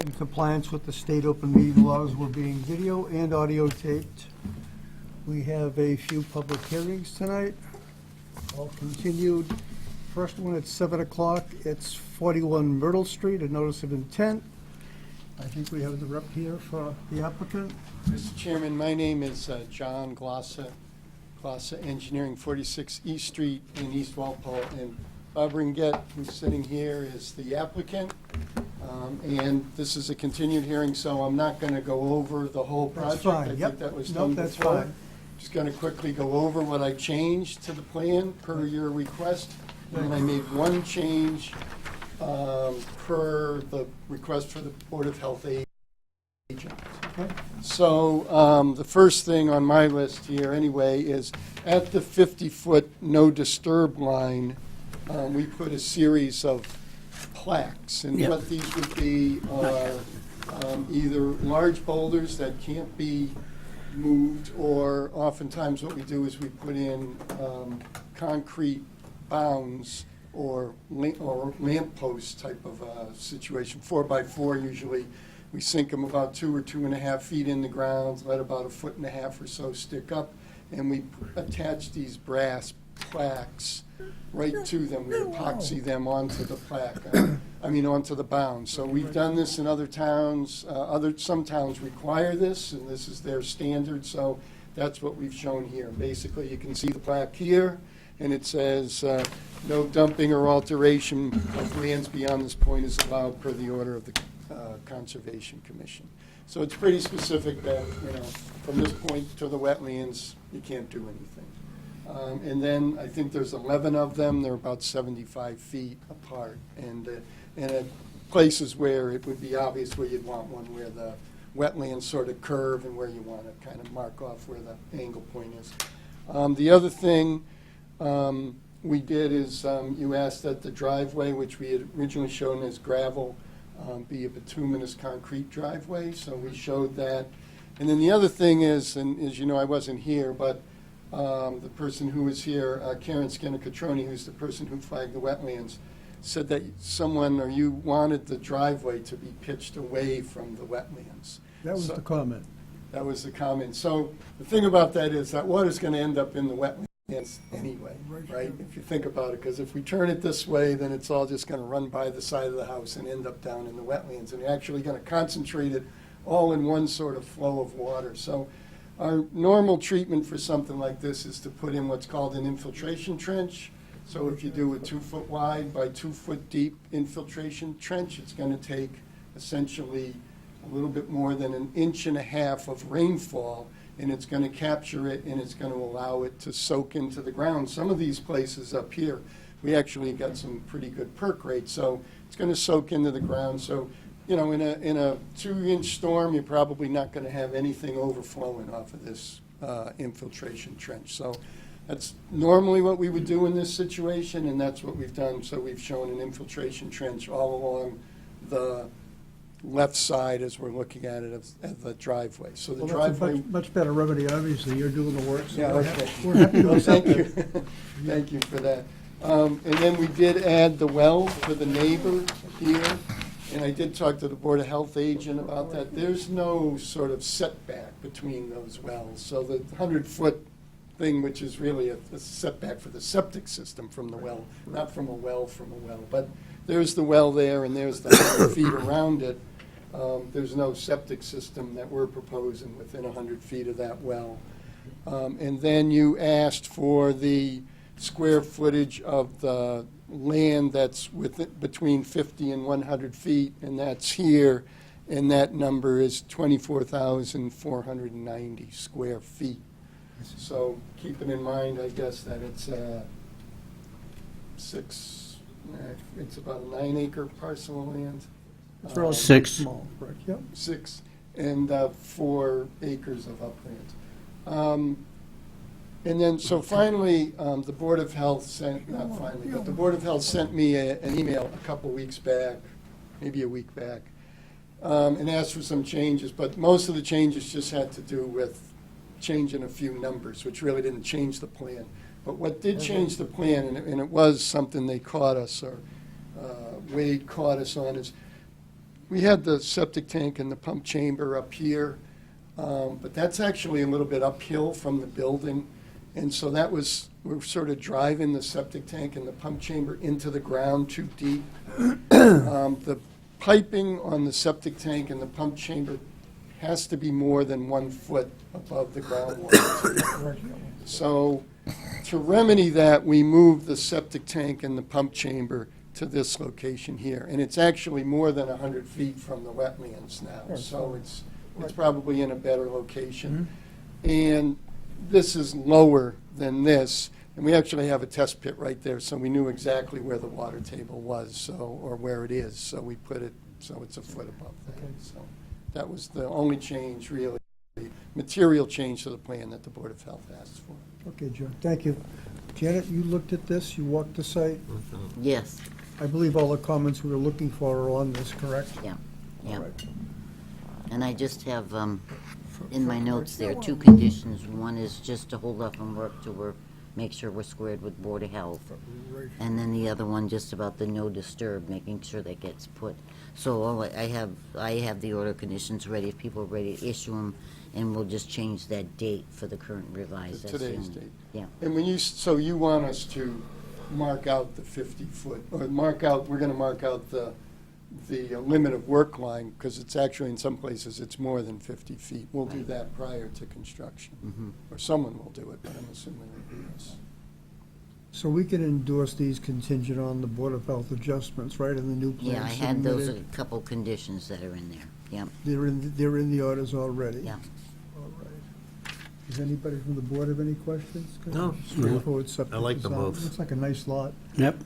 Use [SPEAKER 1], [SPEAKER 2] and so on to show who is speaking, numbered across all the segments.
[SPEAKER 1] In compliance with the state open meeting laws, we're being video and audio taped. We have a few public hearings tonight, all continued. First one at 7 o'clock, it's 41 Myrtle Street, a notice of intent. I think we have the rep here for the applicant.
[SPEAKER 2] Mr. Chairman, my name is John Glossa, Engineering, 46 East Street in East Walpole, and Bob Ringett, who's sitting here, is the applicant. And this is a continued hearing, so I'm not going to go over the whole project.
[SPEAKER 1] That's fine.
[SPEAKER 2] I
[SPEAKER 1] Yep.
[SPEAKER 2] think that was
[SPEAKER 1] Nope,
[SPEAKER 2] done
[SPEAKER 1] that's
[SPEAKER 2] before.
[SPEAKER 1] fine.
[SPEAKER 2] Just going to quickly go over what I changed to the plan per your request. And then I made one change per the request for the Board of Health agent.
[SPEAKER 1] Okay.
[SPEAKER 2] So the first thing on my list here anyway is at the 50-foot no disturb line, we put a series of plaques. And
[SPEAKER 1] Yep.
[SPEAKER 2] what these would be are either large boulders that can't be moved, or oftentimes what we do is we put in concrete bounds or lamp post type of situation, 4x4 usually. We sink them about 2 or 2.5 feet in the ground, let about 1.5 feet or so stick up, and we attach these brass plaques right to them. We epoxy them onto the plaque, onto the bound. So we've done this in other towns. Some towns require this, and this is their standard, so that's what we've shown here. Basically, you can see the plaque here, and it says, no dumping or alteration of lands beyond this point is allowed per the order of the Conservation Commission. So it's pretty specific that, from this point to the wetlands, you can't do anything. And then I think there's 11 of them. They're about 75 feet apart. And at places where it would be obvious where you'd want one where the wetlands sort of curve and where you want to kind of mark off where the angle point is. The other thing we did is you asked that the driveway, which we had originally shown as gravel, be a bituminous concrete driveway. So we showed that. And then the other thing is, and as you know, I wasn't here, but the person who was here, Karen Skinner-Catroni, who's the person who flagged the wetlands, said that someone or you wanted the driveway to be pitched away from the wetlands.
[SPEAKER 1] That was the comment.
[SPEAKER 2] That was the comment. So the thing about that is that water's going to end up in the wetlands anyway, right? If you think about it, because if we turn it this way, then it's all just going to run by the side of the house and end up down in the wetlands. And you're actually going to concentrate it all in one sort of flow of water. So our normal treatment for something like this is to put in what's called an infiltration trench. So if you do a 2-foot wide by 2-foot deep infiltration trench, it's going to take essentially a little bit more than 1.5 inches of rainfall, and it's going to capture it, and it's going to allow it to soak into the ground. Some of these places up here, we actually got some pretty good perk rates, so it's going to soak into the ground. So, in a 2-inch storm, you're probably not going to have anything overflowing off of this infiltration trench. So that's normally what we would do in this situation, and that's what we've done. So we've shown an infiltration trench all along the left side as we're looking at it of the driveway. So the driveway...
[SPEAKER 1] That's a much better remedy. Obviously, you're doing the work, so
[SPEAKER 2] Yeah,
[SPEAKER 1] we're
[SPEAKER 2] okay.
[SPEAKER 1] we're happy to
[SPEAKER 2] Well,
[SPEAKER 1] accept
[SPEAKER 2] thank you.
[SPEAKER 1] it.
[SPEAKER 2] Thank you for that. And then we did add the well for the neighbor here, and I did talk to the Board of Health agent about that. There's no sort of setback between those wells. So the 100-foot thing, which is really a setback for the septic system from the well, not from a well from a well. But there's the well there, and there's the 100 feet around it. There's no septic system that we're proposing within 100 feet of that well. And then you asked for the square footage of the land that's between 50 and 100 feet, and that's here, and that number is 24,490 square feet. So keeping in mind, I guess, that it's it's about a 9-acre parcel of land.
[SPEAKER 1] It's relatively
[SPEAKER 3] 6.
[SPEAKER 1] small, correct? Yep.
[SPEAKER 2] 6 and 4 acres of upland. And then, so finally, the Board of Health sent, not finally, but the Board of Health sent me an email a couple weeks back, maybe a week back, and asked for some changes, but most of the changes just had to do with changing a few numbers, which really didn't change the plan. But what did change the plan, and it was something they caught us, or Wade caught us on, is we had the septic tank and the pump chamber up here, but that's actually a little bit uphill from the building. And so we're sort of driving the septic tank and the pump chamber into the ground too deep. The piping on the septic tank and the pump chamber has to be more than 1 foot above the groundwater. So to remedy that, we moved the septic tank and the pump chamber to this location here. And it's actually more than 100 feet from the wetlands now, so it's probably in a better location. And this is lower than this, and we actually have a test pit right there, so we knew exactly where the water table was, or where it is, so we put it, so it's a foot above that. So that was the only change, really, material change to the plan that the Board of Health asked for.
[SPEAKER 1] Okay, Joe, thank you. Janet, you looked at this, you walked the site.
[SPEAKER 3] Yes,
[SPEAKER 1] I believe all the comments we were looking for are on this, correct?
[SPEAKER 3] yeah, yeah.
[SPEAKER 1] All right.
[SPEAKER 3] And I just have, in my notes there, 2 conditions. One is just to hold up and work to make sure we're squared with Board of Health. And then the other one, just about the no disturb, making sure that gets put. So I have the order of conditions ready, if people are ready to issue them, and we'll just change that date for the current revised. That's the
[SPEAKER 2] Today's
[SPEAKER 3] only-
[SPEAKER 2] date.
[SPEAKER 3] Yeah,
[SPEAKER 2] And so you want us to mark out the 50-foot, or we're gonna mark out the limit of work line, because it's actually, in some places, it's more than 50 feet. We'll do that prior to construction. Or someone will do it, but I'm assuming it'll be us.
[SPEAKER 1] So we can endorse these contingent on the Board of Health adjustments, right, in the new plan
[SPEAKER 3] yeah, I had those, a
[SPEAKER 1] submitted?
[SPEAKER 3] couple conditions that are in there, yeah,
[SPEAKER 1] They're in the orders already?
[SPEAKER 3] yeah.
[SPEAKER 1] All right. Does anybody from the board have any questions?
[SPEAKER 4] No.
[SPEAKER 1] Straightforward septic
[SPEAKER 4] I like them
[SPEAKER 1] design.
[SPEAKER 4] both.
[SPEAKER 1] Looks like a nice lot.
[SPEAKER 4] Yep.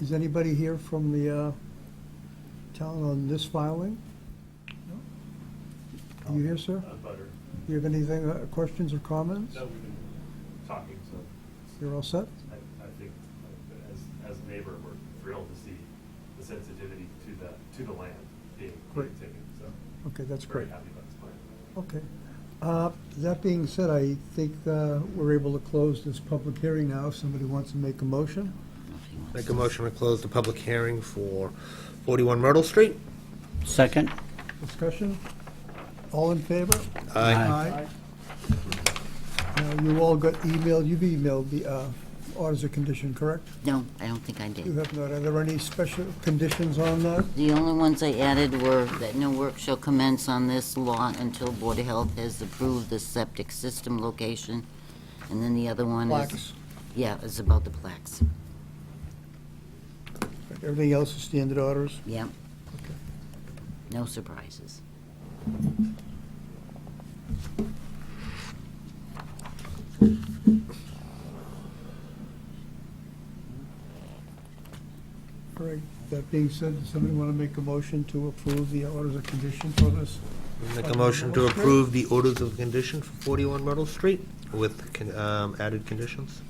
[SPEAKER 1] Is anybody here from the town on this filing? No? Are you here, sir?
[SPEAKER 5] Butter.
[SPEAKER 1] You have anything, questions or comments?
[SPEAKER 5] No, we've been talking, so
[SPEAKER 1] You're all set?
[SPEAKER 5] I think as a neighbor, we're thrilled to see the sensitivity to the land being
[SPEAKER 1] Great.
[SPEAKER 5] taken, so
[SPEAKER 1] Okay, that's
[SPEAKER 5] very
[SPEAKER 1] great.
[SPEAKER 5] happy about this plan.
[SPEAKER 1] Okay. That being said, I think we're able to close this public hearing now. If somebody wants to make a motion?
[SPEAKER 4] Make a motion to close the public hearing for 41 Myrtle Street.
[SPEAKER 6] Second?
[SPEAKER 1] Discussion? All in favor?
[SPEAKER 4] Aye.
[SPEAKER 1] Now, you all got emailed, you've emailed the orders of condition, correct?
[SPEAKER 3] No, I don't think I
[SPEAKER 1] You
[SPEAKER 3] did.
[SPEAKER 1] have not. Are there any special conditions on that?
[SPEAKER 3] The only ones I added were that no work shall commence on this lot until Board of Health has approved the septic system location. And then the other one is...
[SPEAKER 1] Plaques.
[SPEAKER 3] Yeah, it's about the plaques.
[SPEAKER 1] Everything else is standard orders?
[SPEAKER 3] Yeah.
[SPEAKER 1] Okay.
[SPEAKER 3] No surprises.
[SPEAKER 1] All right. That being said, does somebody want to make a motion to approve the orders of condition for this?
[SPEAKER 4] Make a motion to approve the orders of condition for 41 Myrtle Street with added conditions.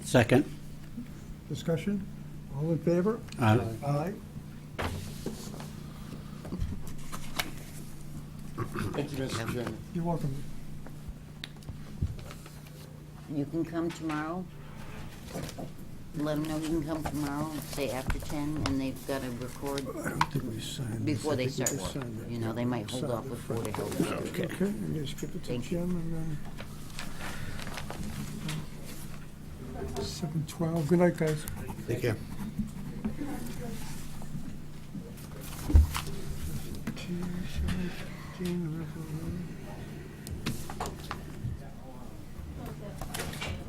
[SPEAKER 6] Second?
[SPEAKER 1] Discussion? All in favor?
[SPEAKER 6] Aye.
[SPEAKER 1] Aye.
[SPEAKER 2] Thank you, Mr. Chairman.
[SPEAKER 1] You're welcome.
[SPEAKER 3] You can come tomorrow. Let them know you can come tomorrow, say after 10, and they've got to record
[SPEAKER 1] I don't think we signed this.
[SPEAKER 3] before
[SPEAKER 1] I
[SPEAKER 3] they
[SPEAKER 1] think we
[SPEAKER 3] start
[SPEAKER 1] just
[SPEAKER 3] work.
[SPEAKER 1] signed it.
[SPEAKER 3] You know, they might hold
[SPEAKER 1] Sign
[SPEAKER 3] off
[SPEAKER 1] the
[SPEAKER 3] with
[SPEAKER 1] front
[SPEAKER 3] Board of
[SPEAKER 1] page.
[SPEAKER 3] Health.
[SPEAKER 1] Okay, I'm going to skip it to
[SPEAKER 3] Thank you.
[SPEAKER 1] Jim and then... 7:12. Good night, guys.
[SPEAKER 4] Take care.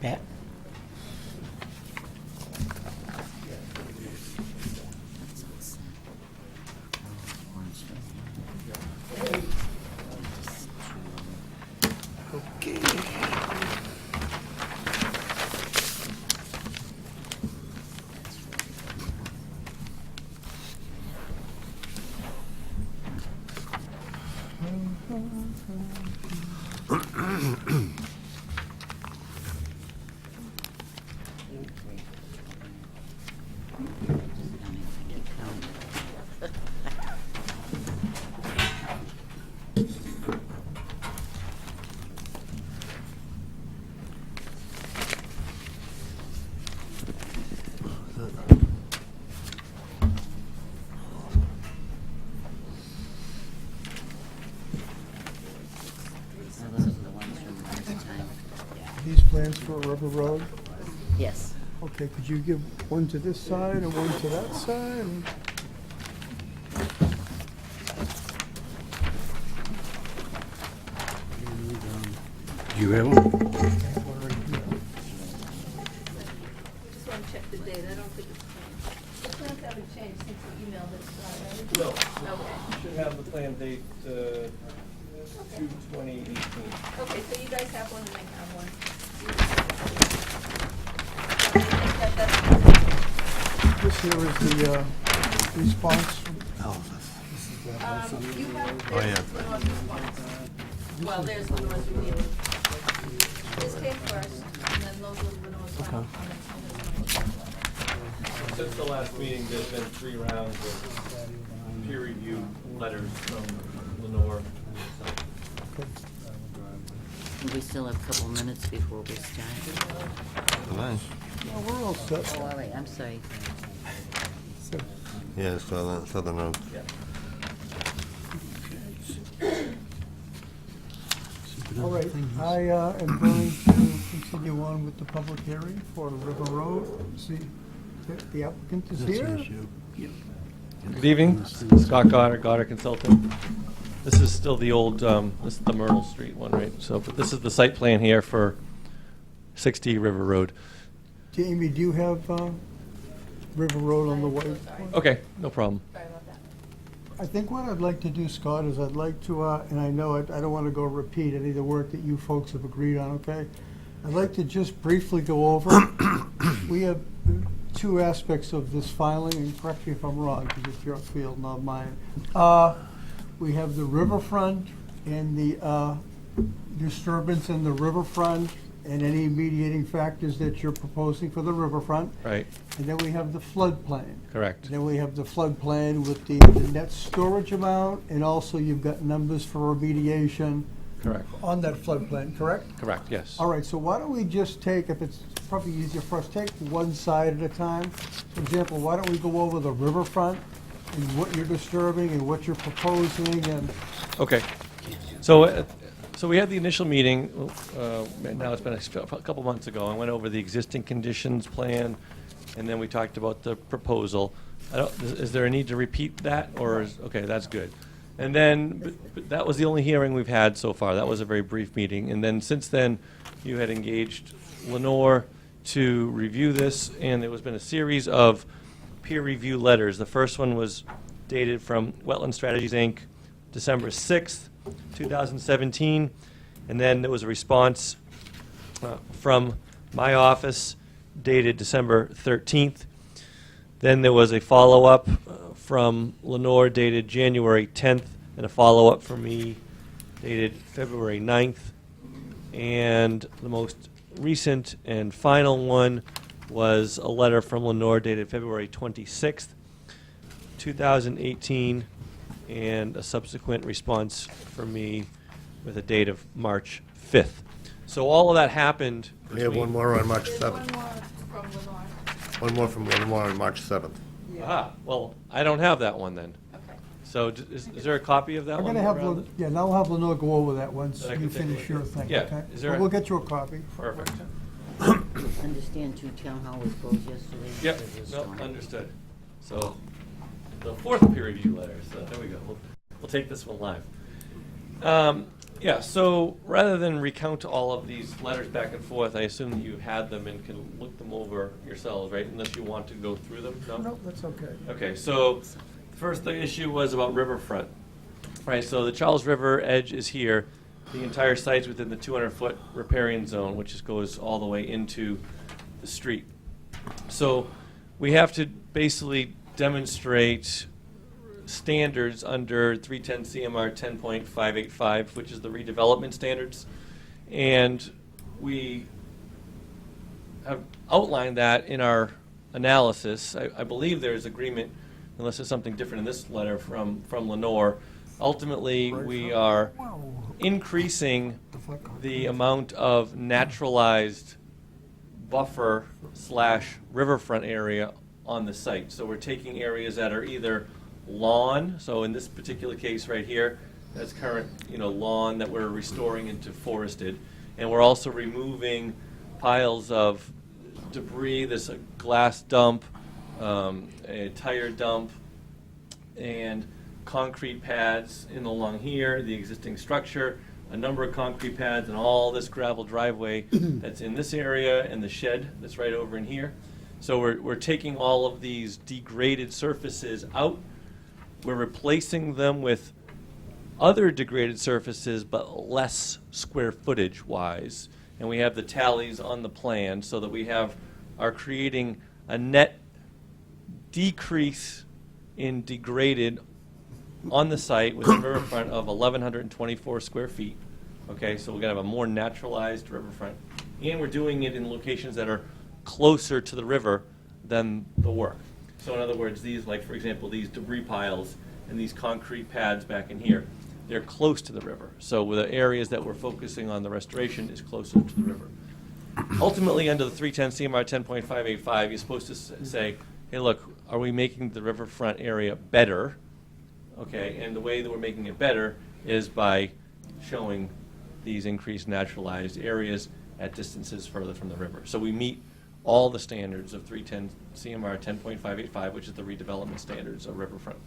[SPEAKER 6] Pat?
[SPEAKER 4] Okay.
[SPEAKER 1] These plans for River Road?
[SPEAKER 3] Yes.
[SPEAKER 1] Okay, could you give one to this side and one to that side?
[SPEAKER 6] Do you have one?
[SPEAKER 1] One right here.
[SPEAKER 7] Just want to check the date, I don't think it's changed. The plans haven't changed since you emailed it, right?
[SPEAKER 8] No.
[SPEAKER 7] Okay,
[SPEAKER 8] Should have the plan date, 2/20/18.
[SPEAKER 7] okay, so you guys have one and I have one. I think that's-
[SPEAKER 1] This here is the response.
[SPEAKER 7] You have,
[SPEAKER 4] Oh, yeah.
[SPEAKER 7] there's the North response. Well, there's the North review. This came first, and then those are the North comments.
[SPEAKER 8] Since the last meeting, there's been 3 rounds of peer review letters from Lenore.
[SPEAKER 3] We still have a couple minutes before we start.
[SPEAKER 4] Nice.
[SPEAKER 1] Well, we're all set.
[SPEAKER 3] Oh, all right, I'm sorry.
[SPEAKER 4] Yeah, Southern Road.
[SPEAKER 8] Yeah.
[SPEAKER 1] All right, I am going to continue on with the public hearing for River Road. See, the applicant is here.
[SPEAKER 8] Good evening, Scott Goddard, Goddard Consulting. This is still the old, this is the Myrtle Street one, right? So, but this is the site plan here for 60 River Road.
[SPEAKER 1] Jamie, do you have River Road on the way?
[SPEAKER 8] Okay, no problem.
[SPEAKER 7] Sorry about that.
[SPEAKER 1] I think what I'd like to do, Scott, is I'd like to, and I know I don't want to go repeat any of the work that you folks have agreed on, okay? I'd like to just briefly go over. We have 2 aspects of this filing, and correct me if I'm wrong, because it's your field, not mine. We have the riverfront and the disturbance in the riverfront and any mediating factors that you're proposing for the riverfront.
[SPEAKER 8] Right,
[SPEAKER 1] And then we have the floodplain.
[SPEAKER 8] correct.
[SPEAKER 1] Then we have the floodplain with the net storage amount, and also you've got numbers for remediation
[SPEAKER 8] Correct,
[SPEAKER 1] on that floodplain, correct?
[SPEAKER 8] correct, yes.
[SPEAKER 1] All right, so why don't we just take, if it's probably easier for us, take one side at a time. For example, why don't we go over the riverfront and what you're disturbing and what you're proposing and,
[SPEAKER 8] Okay. So, so we had the initial meeting, now it's been a couple months ago. I went over the existing conditions plan, and then we talked about the proposal. Is there a need to repeat that, or okay, that's good. And then, but that was the only hearing we've had so far. That was a very brief meeting. And then, since then, you had engaged Lenore to review this, and there has been a series of peer review letters. The first one was dated from Wetland Strategies, Inc., December 6th, 2017. And then there was a response from my office dated December 13th. Then there was a follow-up from Lenore dated January 10th, and a follow-up from me dated February 9th. And the most recent and final one was a letter from Lenore dated February 26th, 2018, and a subsequent response from me with a date of March 5th. So all of that happened.
[SPEAKER 4] We have one more on March
[SPEAKER 7] There's
[SPEAKER 4] 7th.
[SPEAKER 7] one more from Lenore.
[SPEAKER 4] One more from Lenore on March 7th.
[SPEAKER 8] Ah, well, I don't have that one then.
[SPEAKER 7] Okay.
[SPEAKER 8] So is there a copy of that
[SPEAKER 1] I'm
[SPEAKER 8] one?
[SPEAKER 1] gonna have,
[SPEAKER 8] around?
[SPEAKER 1] yeah, now I'll have Lenore go over that once
[SPEAKER 8] That I can
[SPEAKER 1] you
[SPEAKER 8] take a
[SPEAKER 1] finish
[SPEAKER 8] look
[SPEAKER 1] your
[SPEAKER 8] at.
[SPEAKER 1] thing,
[SPEAKER 8] Yeah,
[SPEAKER 1] okay?
[SPEAKER 8] is there
[SPEAKER 1] But
[SPEAKER 8] a-
[SPEAKER 1] we'll get you a copy.
[SPEAKER 8] Perfect.
[SPEAKER 3] Understand 2 Town Hall was closed yesterday?
[SPEAKER 8] Yep,
[SPEAKER 3] because of the
[SPEAKER 8] no,
[SPEAKER 3] storm.
[SPEAKER 8] understood. So, the 4th peer review letter, so there we go. We'll take this one live. Yeah, so rather than recount all of these letters back and forth, I assume that you had them and can look them over yourselves, right? Unless you want to go through them?
[SPEAKER 1] No, that's okay.
[SPEAKER 8] Okay, so the first issue was about riverfront. Right, so the Charles River edge is here. The entire site's within the 200-foot riparian zone, which goes all the way into the street. So we have to basically demonstrate standards under 310 CMR 10.585, which is the redevelopment standards. And we have outlined that in our analysis. I believe there's agreement, unless there's something different in this letter from Lenore. Ultimately, we are increasing the amount of naturalized buffer / riverfront area on the site. So we're taking areas that are either lawn, so in this particular case right here, that's current, lawn that we're restoring into forested. And we're also removing piles of debris. There's a glass dump, a tire dump, and concrete pads in along here, the existing structure, a number of concrete pads, and all this gravel driveway that's in this area, and the shed that's right over in here. So we're taking all of these degraded surfaces out. We're replacing them with other degraded surfaces, but less square footage wise. And we have the tallies on the plan so that we are creating a net decrease in degraded on the site with a riverfront of 1,124 square feet. Okay, so we're gonna have a more naturalized riverfront. And we're doing it in locations that are closer to the river than the work. So in other words, these, like for example, these debris piles and these concrete pads back in here, they're close to the river. So with the areas that we're focusing on the restoration is closer to the river. Ultimately, under the 310 CMR 10.585, you're supposed to say, hey, look, are we making the riverfront area better? Okay, and the way that we're making it better is by showing these increased naturalized areas at distances further from the river. So we meet all the standards of 310 CMR 10.585, which is the redevelopment standards of riverfront.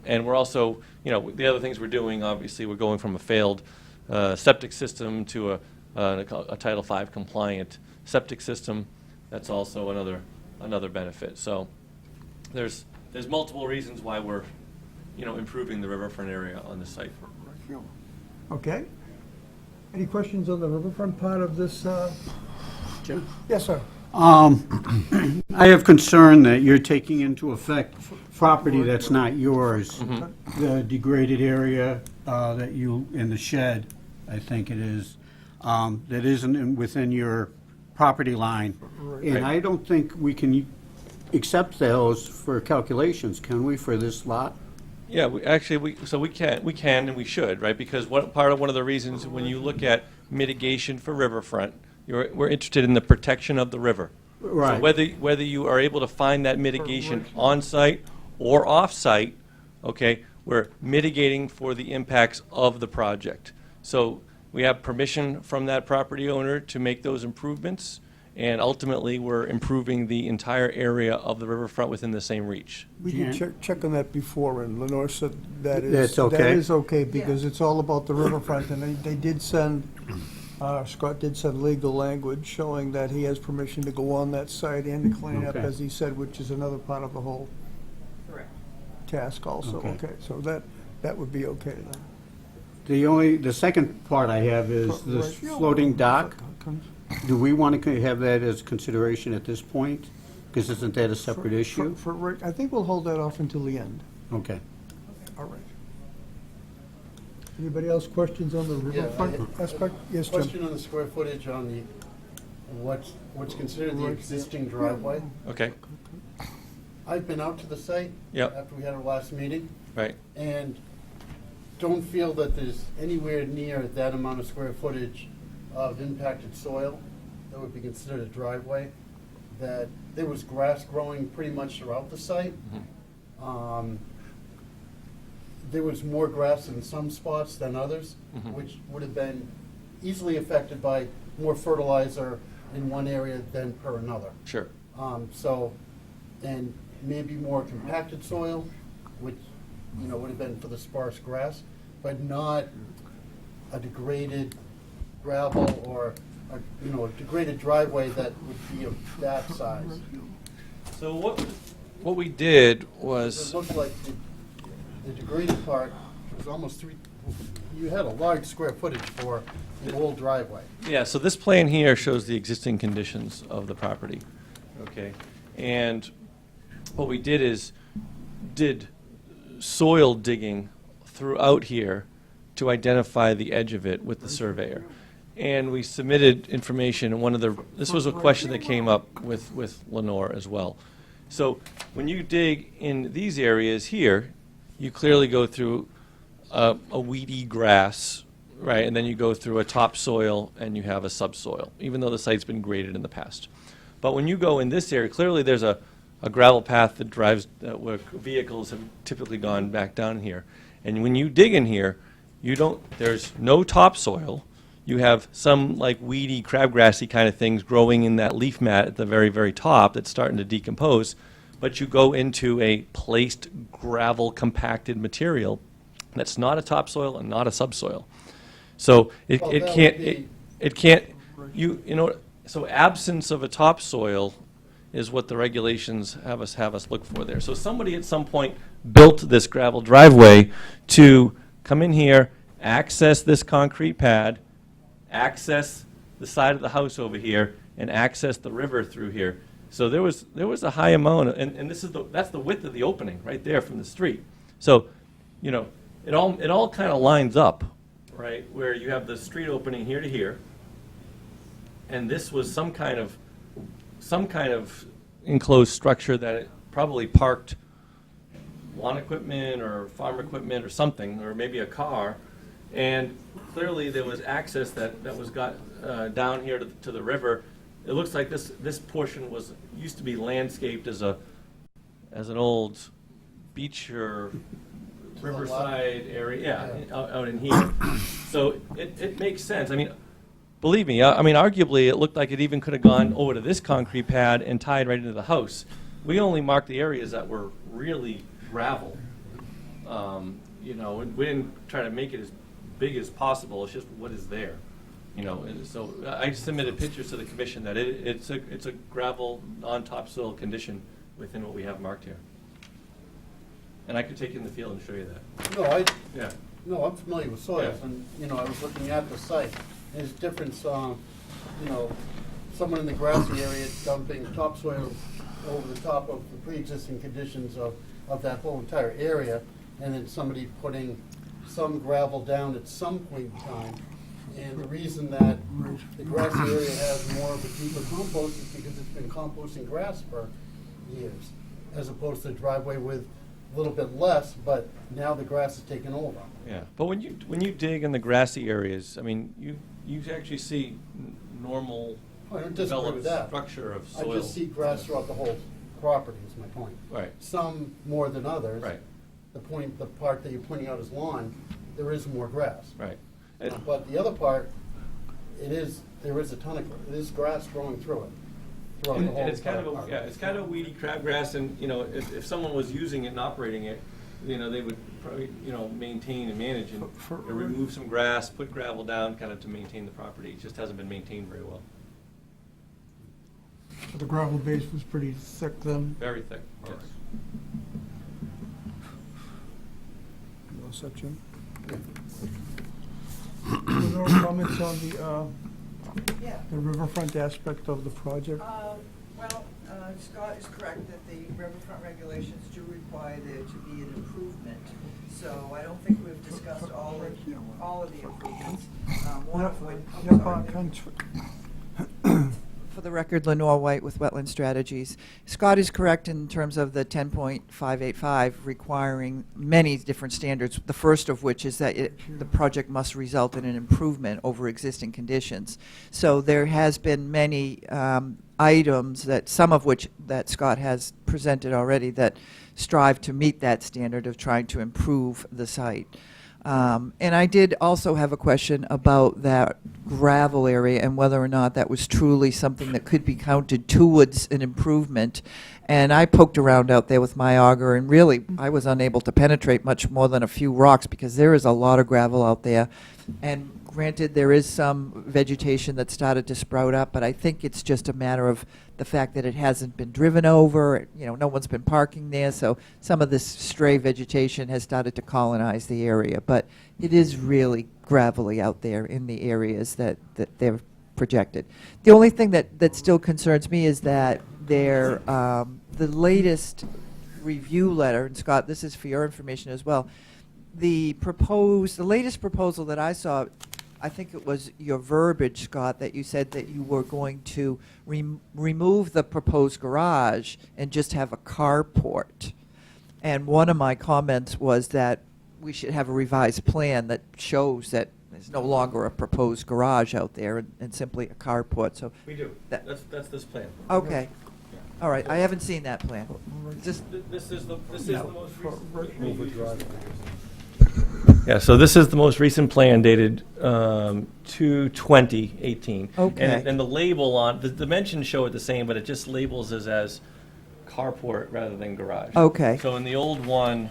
[SPEAKER 8] And we're also, the other things we're doing, obviously, we're going from a failed septic system to a Title V compliant septic system. That's also another benefit. So there's multiple reasons why we're, improving the riverfront area on the site.
[SPEAKER 1] Okay. Any questions on the riverfront part of this?
[SPEAKER 6] Jim?
[SPEAKER 1] Yes, sir.
[SPEAKER 6] I have concern that you're taking into effect property that's not yours. The degraded area that you, in the shed, I think it is, that isn't within your property line. And I don't think we can accept those for calculations, can we, for this lot?
[SPEAKER 8] Yeah, we can and we should, right? Because one of the reasons when you look at mitigation for riverfront, we're interested in the protection of the river.
[SPEAKER 6] Right.
[SPEAKER 8] So whether you are able to find that mitigation on-site or off-site, okay, we're mitigating for the impacts of the project. So we have permission from that property owner to make those improvements, and ultimately we're improving the entire area of the riverfront within the same reach.
[SPEAKER 1] We did check on that before, and Lenore said that
[SPEAKER 6] That's okay?
[SPEAKER 1] that is okay, because it's all about the riverfront, and they did send, Scott did send legal language showing that he has permission to go on that site and to clean up,
[SPEAKER 6] Okay.
[SPEAKER 1] as he said, which is another part of the whole
[SPEAKER 7] Correct.
[SPEAKER 1] task also.
[SPEAKER 6] Okay.
[SPEAKER 1] Okay, so that would be okay then.
[SPEAKER 6] The second part I have is this floating dock. Do we want to have that as consideration at this point? Because isn't that a separate issue?
[SPEAKER 1] I think we'll hold that off until the end.
[SPEAKER 6] Okay.
[SPEAKER 1] All right. Anybody else questions on the riverfront aspect? Yes, Jim?
[SPEAKER 9] Question on the square footage on the, what's considered the existing driveway.
[SPEAKER 8] Okay,
[SPEAKER 9] I've been out to the site.
[SPEAKER 8] Yep.
[SPEAKER 9] After we had our last meeting,
[SPEAKER 8] right.
[SPEAKER 9] and don't feel that there's anywhere near that amount of square footage of impacted soil that would be considered a driveway. That there was grass growing pretty much throughout the site. There was more grass in some spots than others, which would have been easily affected by more fertilizer in one area than per another.
[SPEAKER 8] Sure.
[SPEAKER 9] And maybe more compacted soil, which, would have been for the sparse grass, but not a degraded gravel or a degraded driveway that would be of that size.
[SPEAKER 8] So what we did
[SPEAKER 9] It
[SPEAKER 8] was,
[SPEAKER 9] looked like the degraded part was almost you had a large square footage for an old driveway.
[SPEAKER 8] yeah, so this plan here shows the existing conditions of the property, okay? And what we did is did soil digging throughout here to identify the edge of it with the surveyor. And we submitted information, and this was a question that came up with Lenore as well. So when you dig in these areas here, you clearly go through a weedy grass, right? And then you go through a topsoil and you have a subsoil, even though the site's been graded in the past. But when you go in this area, clearly there's a gravel path that drives, where vehicles have typically gone back down here. And when you dig in here, there's no topsoil. You have some like weedy, crabgrassy kind of things growing in that leaf mat at the very, very top that's starting to decompose. But you go into a placed gravel compacted material that's not a topsoil and not a subsoil. So it
[SPEAKER 9] Well, that
[SPEAKER 8] can't,
[SPEAKER 9] would be-
[SPEAKER 8] it can't, you know, so absence of a topsoil is what the regulations have us look for there. So somebody at some point built this gravel driveway to come in here, access this concrete pad, access the side of the house over here, and access the river through here. So there was a high amount, and that's the width of the opening right there from the street. So, you know, it all kind of lines up, right, where you have the street opening here to here, and this was some kind of enclosed structure that it probably parked lawn equipment or farm equipment or something, or maybe a car. And clearly there was access that was got down here to the river. It looks like this portion used to be landscaped as an old beach or riverside area, out in here. So it makes sense. I mean, believe me, arguably it looked like it even could have gone over to this concrete pad and tied right into the house. We only marked the areas that were really gravel. You know, and we didn't try to make it as big as possible. It's just what is there. You know, and so I submitted pictures to the commission that it's a gravel, non-topsoil condition within what we have marked here. And I could take you in the field and show you that.
[SPEAKER 9] No, I'm familiar with soils,
[SPEAKER 8] Yeah.
[SPEAKER 9] and, you know, I was looking at the site. There's difference, you know, someone in the grassy area dumping topsoil over the top of the pre-existing conditions of that whole entire area, and then somebody putting some gravel down at some point in time. And the reason that the grassy area has more of a deeper compost is because it's been composting grass for years, as opposed to a driveway with a little bit less, but now the grass is taking over.
[SPEAKER 8] Yeah, but when you dig in the grassy areas, I mean, you actually see normal
[SPEAKER 9] I don't disagree
[SPEAKER 8] developed
[SPEAKER 9] with that.
[SPEAKER 8] structure of
[SPEAKER 9] I
[SPEAKER 8] soil.
[SPEAKER 9] just see grass throughout the whole property, is my point.
[SPEAKER 8] Right.
[SPEAKER 9] Some more than others.
[SPEAKER 8] Right.
[SPEAKER 9] The part that you're pointing out as lawn, there is more grass.
[SPEAKER 8] Right.
[SPEAKER 9] But the other part, there is a ton of, it is grass growing through it. Throughout the
[SPEAKER 8] And
[SPEAKER 9] whole
[SPEAKER 8] it's kind of
[SPEAKER 9] entire park.
[SPEAKER 8] it's kind of weedy crabgrass, and you know, if someone was using it and operating it, you know, they would probably, you know, maintain and manage and remove some grass, put gravel down, kind of to maintain the property. It just hasn't been maintained very well.
[SPEAKER 1] The gravel base was pretty thick then.
[SPEAKER 8] Very thick. Yes.
[SPEAKER 1] You all set, Jim? Were there any comments on
[SPEAKER 10] Yeah.
[SPEAKER 1] the riverfront aspect of the project?
[SPEAKER 10] Well, Scott is correct that the riverfront regulations do require there to be an improvement. So I don't think we've discussed all of the improvements. One of which, for the record, Lenore White with Wetland Strategies. Scott is correct in terms of the 10.585 requiring many different standards, the first of which is that the project must result in an improvement over existing conditions. So there has been many items, some of which that Scott has presented already, that strive to meet that standard of trying to improve the site. And I did also have a question about that gravel area and whether or not that was truly something that could be counted towards an improvement. And I poked around out there with my auger, and really I was unable to penetrate much more than a few rocks because there is a lot of gravel out there. And granted, there is some vegetation that started to sprout up, but I think it's just a matter of the fact that it hasn't been driven over. You know, no one's been parking there, so some of this stray vegetation has started to colonize the area. But it is really gravelly out there in the areas that they've projected. The only thing that still concerns me is that the latest review letter, and Scott, this is for your information as well, the latest proposal that I saw, I think it was your verbiage, Scott, that you said that you were going to remove the proposed garage and just have a carport. And one of my comments was that we should have a revised plan that shows that there's no longer a proposed garage out there and simply a carport. So
[SPEAKER 8] We do. That's this plan.
[SPEAKER 9] okay, all right. I haven't seen that plan. Just
[SPEAKER 8] This is the most recent. Yeah, so this is the most recent plan dated 2/20/18.
[SPEAKER 10] Okay.
[SPEAKER 8] And the label on, the dimensions show it the same, but it just labels it as carport rather than garage.
[SPEAKER 10] Okay.
[SPEAKER 8] So in the old one,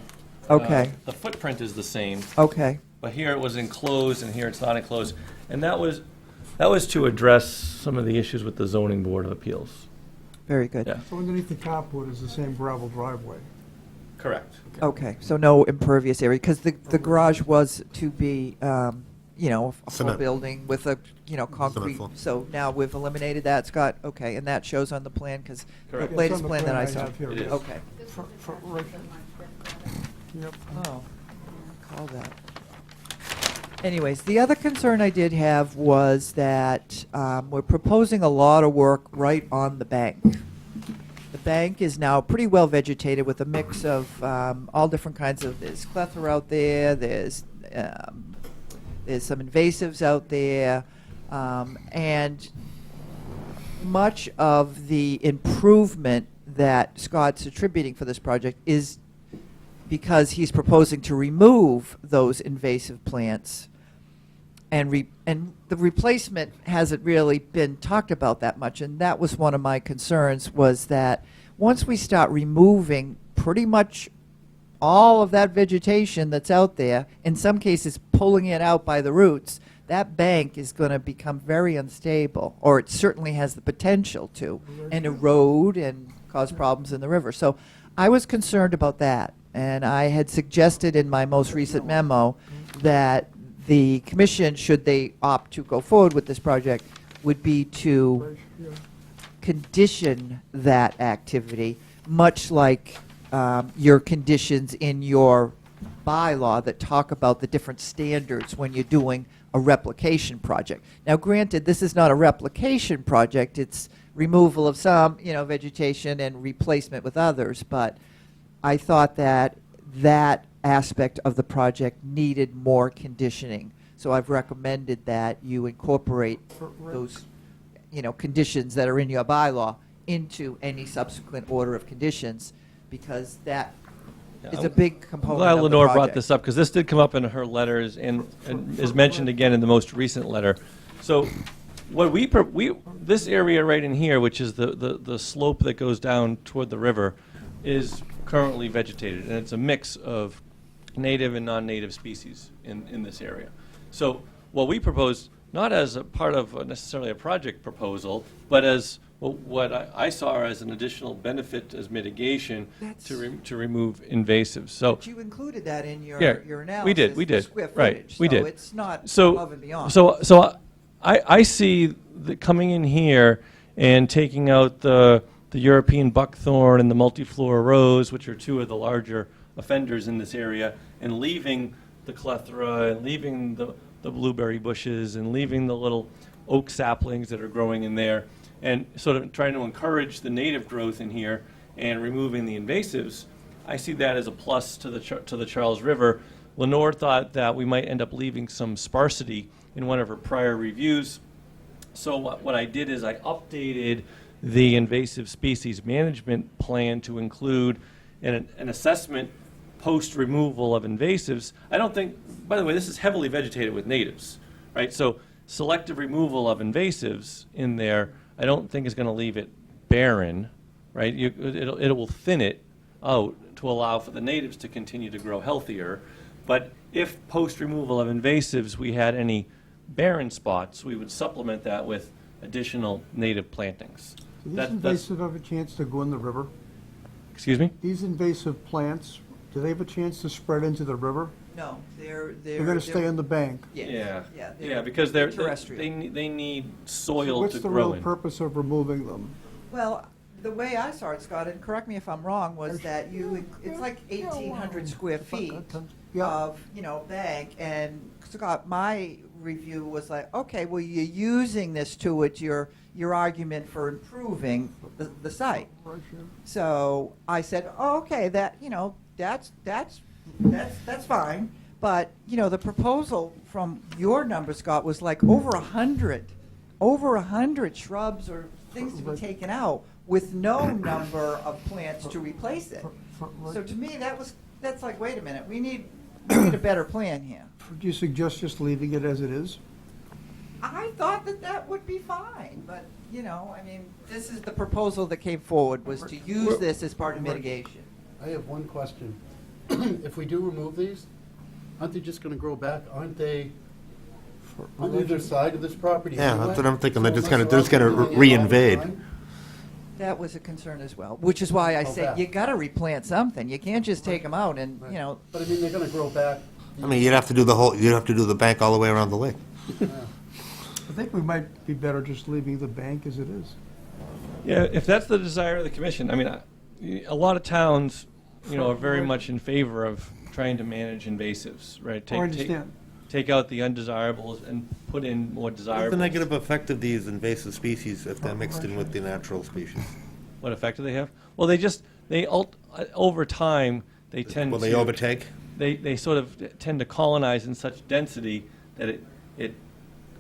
[SPEAKER 10] Okay.
[SPEAKER 8] the footprint is the same,
[SPEAKER 10] Okay,
[SPEAKER 8] but here it was enclosed and here it's not enclosed. And that was to address some of the issues with the zoning board of appeals.
[SPEAKER 10] very good.
[SPEAKER 8] Yeah.
[SPEAKER 1] So underneath the carport is the same gravel driveway.
[SPEAKER 8] Correct.
[SPEAKER 10] Okay, so no impervious area, because the garage was to be, a full
[SPEAKER 4] Cement.
[SPEAKER 10] building with a, concrete.
[SPEAKER 4] floor.
[SPEAKER 10] So now we've eliminated that, Scott, okay, and that shows on the plan, because the
[SPEAKER 8] Correct.
[SPEAKER 1] It's
[SPEAKER 10] latest
[SPEAKER 1] on the
[SPEAKER 10] plan that I
[SPEAKER 1] I
[SPEAKER 10] saw.
[SPEAKER 1] have here.
[SPEAKER 8] It is.
[SPEAKER 10] Okay.
[SPEAKER 1] Right. Yep.
[SPEAKER 10] Oh, call that. Anyways, the other concern I did have was that we're proposing a lot of work right on the bank. The bank is now pretty well vegetated with a mix of all different kinds of, there's clethra out there, there's some invasives out there, and much of the improvement that Scott's attributing for this project is because he's proposing to remove those invasive plants. And the replacement hasn't really been talked about that much, and that was one of my concerns, was that once we start removing pretty much all of that vegetation that's out there, in some cases pulling it out by the roots, that bank is going to become very unstable, or it certainly has the potential to, and erode and cause problems in the river. So I was concerned about that, and I had suggested in my most recent memo that the commission, should they opt to go forward with this project, would be to condition that activity, much like your conditions in your bylaw that talk about the different standards when you're doing a replication project. Now, granted, this is not a replication project, it's removal of some, vegetation and replacement with others, but I thought that that aspect of the project needed more conditioning. So I've recommended that you incorporate those, conditions that are in your bylaw into any subsequent order of conditions, because that is a big
[SPEAKER 8] I'm
[SPEAKER 10] component
[SPEAKER 8] glad
[SPEAKER 10] of the
[SPEAKER 8] Lenore brought
[SPEAKER 10] project.
[SPEAKER 8] this up, because this did come up in her letters and is mentioned again in the most recent letter. So what this area right in here, which is the slope that goes down toward the river, is currently vegetated, and it's a mix of native and non-native species in this area. So what we proposed, not as a part of necessarily a project proposal, but as what I saw as an additional benefit as mitigation to remove invasives. So
[SPEAKER 10] But you included that in your
[SPEAKER 8] Yeah,
[SPEAKER 10] analysis.
[SPEAKER 8] we did,
[SPEAKER 10] the square
[SPEAKER 8] right,
[SPEAKER 10] footage,
[SPEAKER 8] we did.
[SPEAKER 10] So it's not
[SPEAKER 8] So,
[SPEAKER 10] above and beyond.
[SPEAKER 8] so I see coming in here and taking out the European buckthorn and the multiflora rose, which are two of the larger offenders in this area, and leaving the clethra and leaving the blueberry bushes and leaving the little oak saplings that are growing in there, and sort of trying to encourage the native growth in here and removing the invasives. I see that as a plus to the Charles River. Lenore thought that we might end up leaving some sparsity in one of her prior reviews. So what I did is I updated the invasive species management plan to include an assessment post-removal of invasives. I don't think, by the way, this is heavily vegetated with natives, right? So selective removal of invasives in there, I don't think is going to leave it barren, right? It will thin it out to allow for the natives to continue to grow healthier. But if post-removal of invasives we had any barren spots, we would supplement that with additional native plantings.
[SPEAKER 1] Do these
[SPEAKER 8] That's-
[SPEAKER 1] invasive have a chance to go in the river?
[SPEAKER 8] Excuse me?
[SPEAKER 1] These invasive plants, do they have a chance to spread into the river?
[SPEAKER 10] No, they're
[SPEAKER 1] They're going to stay on the bank.
[SPEAKER 10] Yeah,
[SPEAKER 8] Yeah, because they're
[SPEAKER 10] terrestrial.
[SPEAKER 8] they need
[SPEAKER 1] So
[SPEAKER 8] soil
[SPEAKER 1] what's
[SPEAKER 8] to
[SPEAKER 1] the
[SPEAKER 8] grow
[SPEAKER 1] real
[SPEAKER 8] in.
[SPEAKER 1] purpose of removing them?
[SPEAKER 10] Well, the way I saw it, Scott, and correct me if I'm wrong, was that it's like 1,800 square feet
[SPEAKER 1] Yeah.
[SPEAKER 10] of, bank, and Scott, my review was like, okay, well, you're using this towards your argument for improving the site. So I said, oh, okay, that's fine. But, the proposal from your number, Scott, was like over 100 shrubs or things to be taken out with no number of plants to replace it. So to me, that's like, wait a minute, we need we need a better plan here.
[SPEAKER 1] Do you suggest just leaving it as it is?
[SPEAKER 10] I thought that that would be fine, but, you know, I mean, this is the proposal that came forward, was to use this as part of mitigation.
[SPEAKER 9] I have one question. If we do remove these, aren't they just gonna grow back? Aren't they on either side of this property
[SPEAKER 4] Yeah,
[SPEAKER 9] anyway?
[SPEAKER 4] that's what I'm thinking. They're
[SPEAKER 9] So
[SPEAKER 4] just gonna-
[SPEAKER 9] unless
[SPEAKER 4] they're just gonna
[SPEAKER 9] allowed to hang out all the
[SPEAKER 4] reinvade.
[SPEAKER 9] time,
[SPEAKER 10] That was a concern as well, which is why I
[SPEAKER 9] Oh,
[SPEAKER 10] said,
[SPEAKER 9] that.
[SPEAKER 10] you gotta replant something. You can't just take them out and, you know,
[SPEAKER 9] But I mean, they're gonna grow back.
[SPEAKER 4] I mean, you'd have to do the bank all the way around the lake.
[SPEAKER 1] I think we might be better just leaving the bank as it is.
[SPEAKER 8] Yeah, if that's the desire of the commission, I mean, a lot of towns, you know, are very much in favor of trying to manage invasives, right?
[SPEAKER 1] I understand.
[SPEAKER 8] Take out the undesirables and put in more
[SPEAKER 4] What's
[SPEAKER 8] desirables.
[SPEAKER 4] the negative effect of these invasive species if they're mixed in with the natural species?
[SPEAKER 8] What effect do they have? Well, over time, they tend to.
[SPEAKER 4] Will they overtake?
[SPEAKER 8] They sort of tend to colonize in such density that it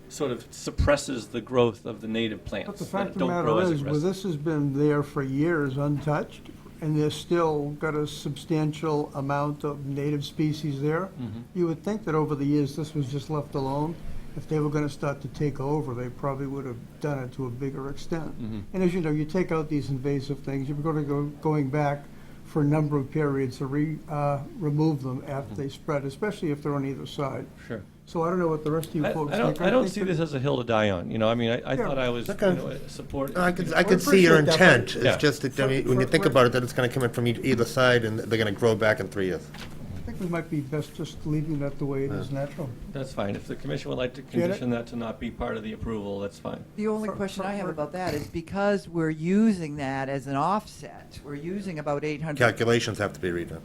[SPEAKER 8] sort of suppresses the growth of the native plants.
[SPEAKER 1] But the
[SPEAKER 8] that
[SPEAKER 1] fact of the
[SPEAKER 8] don't grow
[SPEAKER 1] matter
[SPEAKER 8] as
[SPEAKER 1] is, well,
[SPEAKER 8] aggressive.
[SPEAKER 1] this has been there for years untouched, and there's still got a substantial amount of native species there.
[SPEAKER 8] Mm-hmm.
[SPEAKER 1] You would think that over the years, this was just left alone. If they were gonna start to take over, they probably would have done it to a bigger extent.
[SPEAKER 8] Mm-hmm.
[SPEAKER 1] And as you know, you take out these invasive things, you're gonna going back for a number of periods to remove them after they spread, especially if they're on either side.
[SPEAKER 8] Sure.
[SPEAKER 1] So I don't know what the rest of you
[SPEAKER 8] I
[SPEAKER 1] folks
[SPEAKER 8] don't,
[SPEAKER 1] think.
[SPEAKER 8] I don't
[SPEAKER 1] think
[SPEAKER 8] see
[SPEAKER 1] that-
[SPEAKER 8] this as a hill to die on, you know, I mean, I
[SPEAKER 1] Yeah,
[SPEAKER 8] thought I was, you
[SPEAKER 4] okay.
[SPEAKER 8] know, support.
[SPEAKER 4] I could see your
[SPEAKER 1] appreciate that,
[SPEAKER 4] intent.
[SPEAKER 1] but-
[SPEAKER 8] Yeah.
[SPEAKER 4] It's just that, I mean, when you think about it, that it's gonna come in from either side and they're gonna grow back in 3 years.
[SPEAKER 1] I think we might be best just leaving that the way it is natural.
[SPEAKER 8] That's fine. If the commission would like to
[SPEAKER 1] it?
[SPEAKER 8] condition that to not be part of the approval, that's fine.
[SPEAKER 10] the only question I have about that is because we're using that as an offset, we're using about 800.
[SPEAKER 4] Calculations have to be redone.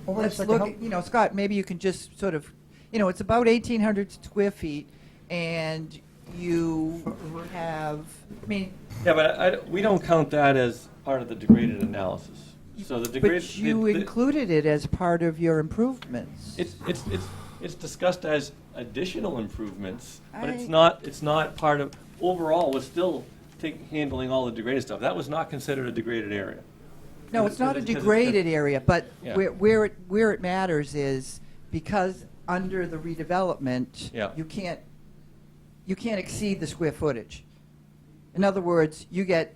[SPEAKER 1] Oh, wait a
[SPEAKER 10] Let's
[SPEAKER 1] second,
[SPEAKER 10] look,
[SPEAKER 1] how-
[SPEAKER 10] at you know, Scott, maybe you can just sort of, you know, it's about 1,800 square feet, and you have, I mean,
[SPEAKER 8] Yeah, but we don't count that as part of the degraded analysis. So the degraded.
[SPEAKER 10] but you included it as part of your improvements.
[SPEAKER 8] It's discussed as additional improvements, but
[SPEAKER 10] I-
[SPEAKER 8] it's not part of, overall, we're still handling all the degraded stuff. That was not considered a degraded area.
[SPEAKER 10] No, it's not a
[SPEAKER 8] Because
[SPEAKER 10] degraded area, but
[SPEAKER 8] Yeah.
[SPEAKER 10] where it matters is because under the redevelopment,
[SPEAKER 8] Yeah.
[SPEAKER 10] you can't exceed the square footage. In other words, you got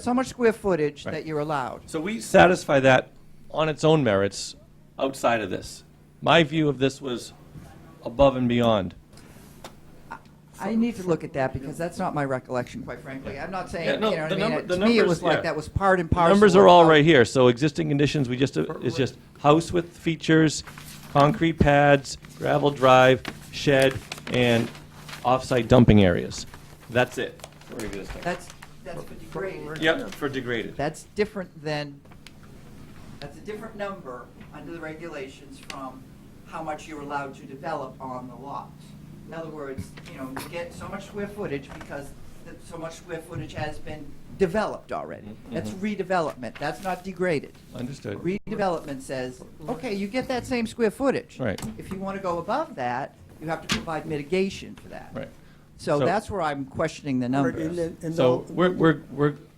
[SPEAKER 10] so much square footage
[SPEAKER 8] Right.
[SPEAKER 10] that you're allowed.
[SPEAKER 8] So we satisfy that on its own merits outside of this. My view of this was above and beyond.
[SPEAKER 10] I need to look at that because that's not my recollection, quite frankly. I'm not saying,
[SPEAKER 8] Yeah, no,
[SPEAKER 10] you know what
[SPEAKER 8] the
[SPEAKER 10] I mean?
[SPEAKER 8] number- the
[SPEAKER 10] To me, it
[SPEAKER 8] numbers,
[SPEAKER 10] was like
[SPEAKER 8] yeah.
[SPEAKER 10] that was part and
[SPEAKER 8] The
[SPEAKER 10] parcel.
[SPEAKER 8] numbers are all
[SPEAKER 10] of-
[SPEAKER 8] right here. So existing conditions, is just house with features, concrete pads, gravel drive, shed, and off-site dumping areas. That's it for existing.
[SPEAKER 10] That's for degraded.
[SPEAKER 8] Yep, for degraded.
[SPEAKER 10] That's a different number under the regulations from how much you're allowed to develop on the lot. In other words, you know, you get so much square footage because so much square footage has been developed already. That's redevelopment, that's not degraded.
[SPEAKER 8] Understood.
[SPEAKER 10] Redevelopment says, okay, you get that same square footage.
[SPEAKER 8] Right.
[SPEAKER 10] If you want to go above that, you have to provide mitigation for that.
[SPEAKER 8] Right.
[SPEAKER 10] So
[SPEAKER 8] So-
[SPEAKER 10] that's where I'm questioning the numbers.
[SPEAKER 8] So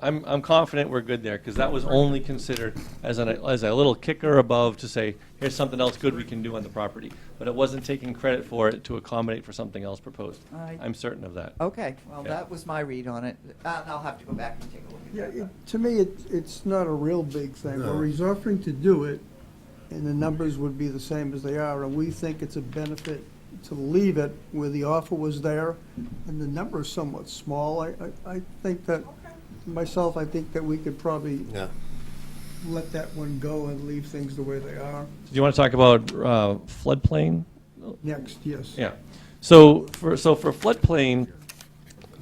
[SPEAKER 8] I'm confident we're good there, because that was only considered as a little kicker above to say, here's something else good we can do on the property. But it wasn't taking credit for it to accommodate for something else proposed. I'm certain of that.
[SPEAKER 10] Okay, well,
[SPEAKER 8] Yeah.
[SPEAKER 10] that was my read on it. I'll have to go back and take a look
[SPEAKER 1] Yeah,
[SPEAKER 10] at that.
[SPEAKER 1] to me, it's not a real big thing. We're offering to do it, and the numbers would be the same as they are, and we think it's a benefit to leave it where the offer was there, and the number is somewhat small. I think that, myself, I think that we could probably
[SPEAKER 4] Yeah.
[SPEAKER 1] let that one go and leave things the way they are.
[SPEAKER 8] Do you want to talk about floodplain?
[SPEAKER 1] Next, yes.
[SPEAKER 8] Yeah. So for floodplain,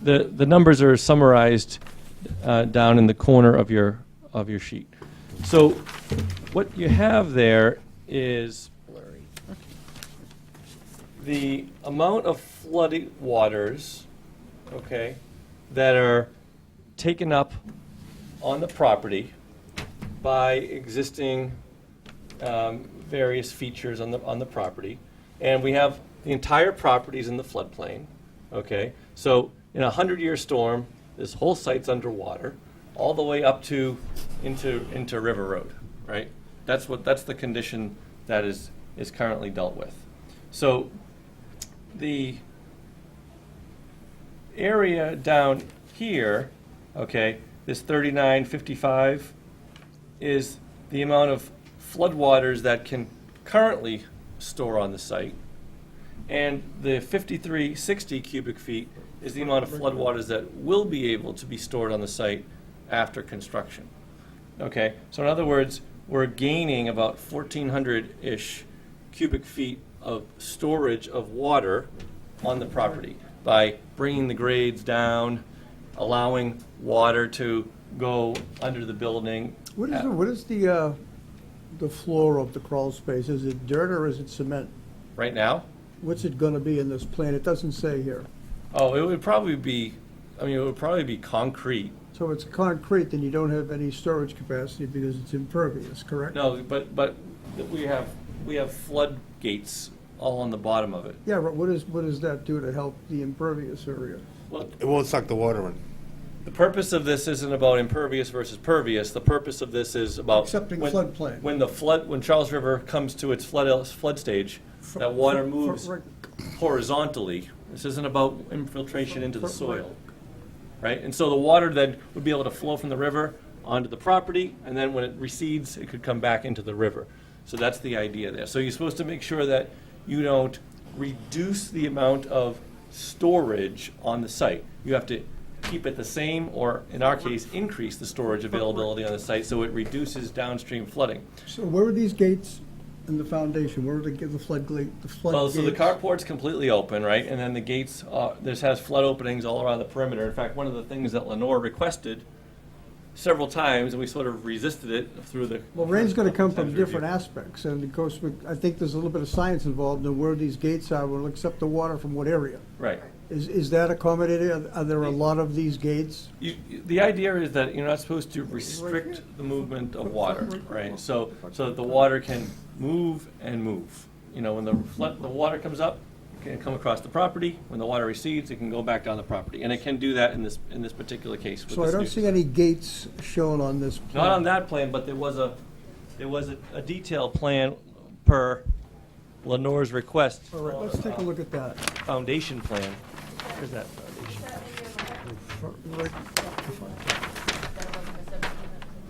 [SPEAKER 8] the numbers are summarized down in the corner of your sheet. So what you have there is the amount of flooded waters, okay, that are taken up on the property by existing various features on the property. And we have the entire properties in the floodplain, okay? So in a 100-year storm, this whole site's underwater, all the way up to into River Road, right? That's the condition that is is currently dealt with. So the area down here, okay, this 3955 is the amount of floodwaters that can currently store on the site. And the 5360 cubic feet is the amount of floodwaters that will be able to be stored on the site after construction. Okay, so in other words, we're gaining about 1,400-ish cubic feet of storage of water on the property by bringing the grades down, allowing water to go under the building.
[SPEAKER 1] What is the floor of the crawl space? Is it dirt or is it cement?
[SPEAKER 8] Right now?
[SPEAKER 1] What's it gonna be in this plan? It doesn't say here.
[SPEAKER 8] Oh, it would probably be, it would probably be concrete.
[SPEAKER 1] So it's concrete, then you don't have any storage capacity because it's impervious, correct?
[SPEAKER 8] No, but we have floodgates all on the bottom of it.
[SPEAKER 1] Yeah, but what does that do to help the impervious area?
[SPEAKER 8] Well,
[SPEAKER 4] It won't suck the water in.
[SPEAKER 8] the purpose of this isn't about impervious versus pervious. The purpose of this is about
[SPEAKER 1] Accepting
[SPEAKER 8] when-
[SPEAKER 1] floodplain.
[SPEAKER 8] when Charles River comes to its flood stage, that water moves horizontally. This isn't about infiltration into the soil, right? And so the water then would be able to flow from the river onto the property, and then when it recedes, it could come back into the river. So that's the idea there. So you're supposed to make sure that you don't reduce the amount of storage on the site. You have to keep it the same, or in our case, increase the storage availability on the site so it reduces downstream flooding.
[SPEAKER 1] So where are these gates in the foundation? Where are the flood gates?
[SPEAKER 8] Well, so the carport's completely open, right? And then the gates, this has flood openings all around the perimeter. In fact, one of the things that Lenore requested several times, and we sort of resisted it through the.
[SPEAKER 1] Well, rain's gonna come from
[SPEAKER 8] times
[SPEAKER 1] different
[SPEAKER 8] review.
[SPEAKER 1] aspects, and of course, I think there's a little bit of science involved in where these gates are, will accept the water from what area.
[SPEAKER 8] Right.
[SPEAKER 1] Is that accommodated? Are there a lot of these gates?
[SPEAKER 8] The idea is that you're not supposed to restrict the movement of water, right? So that the water can move and move. When the water comes up, it can come across the property. When the water recedes, it can go back down the property. And it can do that in this particular case. with
[SPEAKER 1] So I
[SPEAKER 8] this
[SPEAKER 1] don't
[SPEAKER 8] new-
[SPEAKER 1] see any gates shown on this plan.
[SPEAKER 8] Not on that plan, but there was a detailed plan per Lenore's request.
[SPEAKER 1] All right, let's take a look at that.
[SPEAKER 8] Foundation plan. Where's that foundation?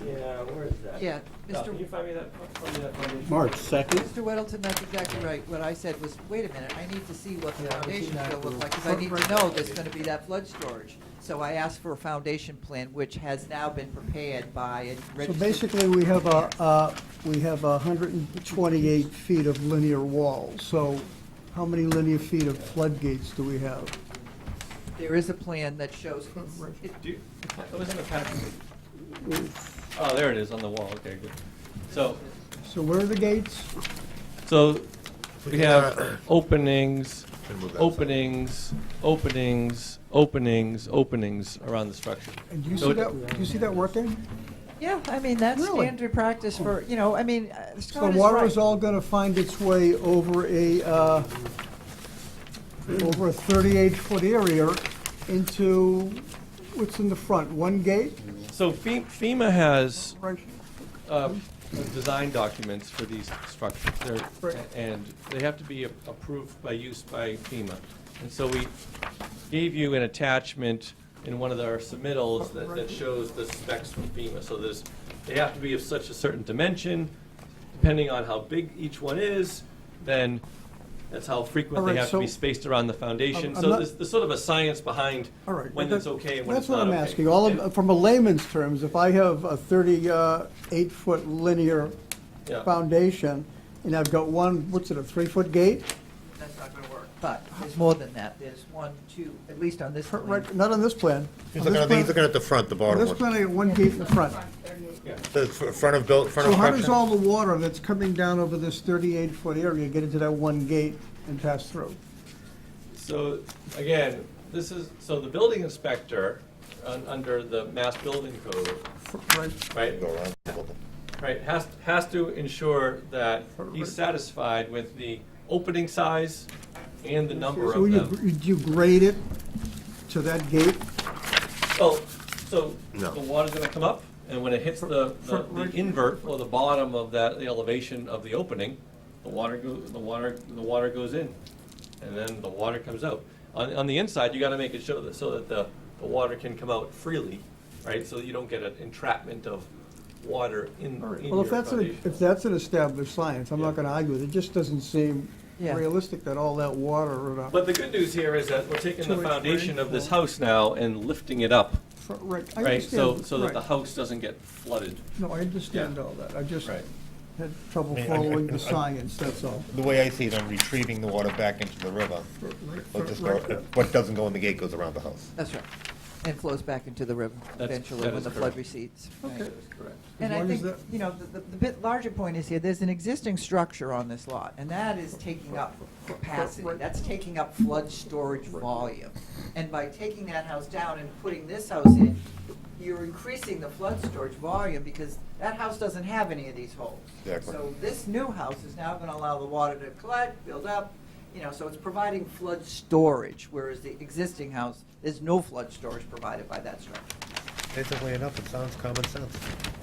[SPEAKER 8] Yeah, where is that?
[SPEAKER 10] Yeah,
[SPEAKER 8] Cal,
[SPEAKER 10] Mr.
[SPEAKER 8] Can you find me that foundation?
[SPEAKER 6] March 2nd?
[SPEAKER 10] Mr. Weddleton, that's exactly right. What I said was, wait a minute, I need to see what the foundation's gonna look like, because I need to know there's gonna be that flood storage. So I asked for a foundation plan, which has now been prepared by a
[SPEAKER 1] So
[SPEAKER 10] registered.
[SPEAKER 1] basically, we have 128 feet of linear wall. So how many linear feet of floodgates do we have?
[SPEAKER 10] There is a plan that shows,
[SPEAKER 8] It was in the packet. Oh, there it is on the wall. Okay, good. So
[SPEAKER 1] So where are the gates?
[SPEAKER 8] we have openings, openings, openings, openings, openings around the structure.
[SPEAKER 1] And do you
[SPEAKER 8] So
[SPEAKER 1] see
[SPEAKER 8] it-
[SPEAKER 1] that, do you see that working?
[SPEAKER 10] yeah, I mean, that's
[SPEAKER 1] Really?
[SPEAKER 10] standard practice for,
[SPEAKER 1] So
[SPEAKER 10] Scott is
[SPEAKER 1] water
[SPEAKER 10] right.
[SPEAKER 1] is all gonna find its way over a 38-foot area into, what's in the front, one gate?
[SPEAKER 8] So FEMA has
[SPEAKER 1] Right.
[SPEAKER 8] design documents for these structures.
[SPEAKER 1] Right.
[SPEAKER 8] And they have to be approved by use by FEMA. And so we gave you an attachment in one of our submittals that shows the specs from FEMA. So they have to be of such a certain dimension, depending on how big each one is, then that's how frequent
[SPEAKER 1] All
[SPEAKER 8] they
[SPEAKER 1] right,
[SPEAKER 8] have to be
[SPEAKER 1] so-
[SPEAKER 8] spaced around the foundation.
[SPEAKER 1] I'm
[SPEAKER 8] So
[SPEAKER 1] not-
[SPEAKER 8] there's sort of a science behind
[SPEAKER 1] All right.
[SPEAKER 8] when
[SPEAKER 1] but
[SPEAKER 8] it's okay and when it's not
[SPEAKER 1] That's
[SPEAKER 8] okay.
[SPEAKER 1] what I'm asking. All of, from a layman's terms, if I have a 38-foot linear
[SPEAKER 8] Yeah.
[SPEAKER 1] foundation, and I've got one, what's it, a 3-foot gate?
[SPEAKER 10] That's not gonna work. But there's more than that. There's one, two, at least on this plan.
[SPEAKER 1] Right, not on this plan.
[SPEAKER 4] He's
[SPEAKER 1] On this
[SPEAKER 4] looking
[SPEAKER 1] plan-
[SPEAKER 4] at the front, the
[SPEAKER 1] On
[SPEAKER 4] bottom
[SPEAKER 1] this
[SPEAKER 4] one.
[SPEAKER 1] plan, I got one gate in the front.
[SPEAKER 4] The front of
[SPEAKER 1] So how does
[SPEAKER 4] structure?
[SPEAKER 1] all the water that's coming down over this 38-foot area get into that one gate and pass through?
[SPEAKER 8] So, again, so the building inspector, under the Mass Building Code,
[SPEAKER 1] Right.
[SPEAKER 8] right,
[SPEAKER 4] Go around the building.
[SPEAKER 8] right, has to ensure that he's satisfied with the opening size and the number
[SPEAKER 1] So
[SPEAKER 8] of
[SPEAKER 1] you,
[SPEAKER 8] them.
[SPEAKER 1] you grade it to that gate?
[SPEAKER 8] Well, so
[SPEAKER 4] No.
[SPEAKER 8] the water's gonna come up, and when it hits the invert, or the bottom of that, the elevation of the opening, the the water goes in, and then the water comes out. On the inside, you gotta make it so that the water can come out freely, right? So that you don't get an entrapment of water in
[SPEAKER 1] All right,
[SPEAKER 8] your
[SPEAKER 1] well,
[SPEAKER 8] foundation.
[SPEAKER 1] if that's an established science, I'm not gonna argue with it. It just doesn't seem
[SPEAKER 10] Yeah.
[SPEAKER 1] realistic that all that water and,
[SPEAKER 8] But the good news here is that we're taking the
[SPEAKER 1] 2 inch
[SPEAKER 8] foundation of this
[SPEAKER 1] rainfall.
[SPEAKER 8] house now and lifting it up,
[SPEAKER 1] right, I
[SPEAKER 8] right? So
[SPEAKER 1] understand,
[SPEAKER 8] that the
[SPEAKER 1] right.
[SPEAKER 8] house doesn't get flooded.
[SPEAKER 1] No, I understand
[SPEAKER 8] Yeah.
[SPEAKER 1] all that. I just
[SPEAKER 8] Right.
[SPEAKER 1] had trouble
[SPEAKER 4] I mean,
[SPEAKER 1] following the science, that's all.
[SPEAKER 4] The way I see it, I'm retrieving the water back into the river. What doesn't go in the gate goes around the house.
[SPEAKER 10] That's right. And flows back into the river eventually
[SPEAKER 8] that
[SPEAKER 10] when
[SPEAKER 8] is
[SPEAKER 10] the flood
[SPEAKER 8] correct.
[SPEAKER 10] recedes.
[SPEAKER 1] Okay.
[SPEAKER 8] That is correct.
[SPEAKER 10] And
[SPEAKER 1] As
[SPEAKER 10] I
[SPEAKER 1] long as
[SPEAKER 10] think, the bit larger point is here, there's an existing structure on this lot, and that is taking up capacity. That's taking up flood storage volume. And by taking that house down and putting this house in, you're increasing the flood storage volume because that house doesn't have any of these holes.
[SPEAKER 4] Exactly.
[SPEAKER 10] So this new house is now gonna allow the water to collect, build up, so it's providing flood storage, whereas the existing house, there's no flood storage provided by that structure.
[SPEAKER 4] Basically enough, it sounds common sense.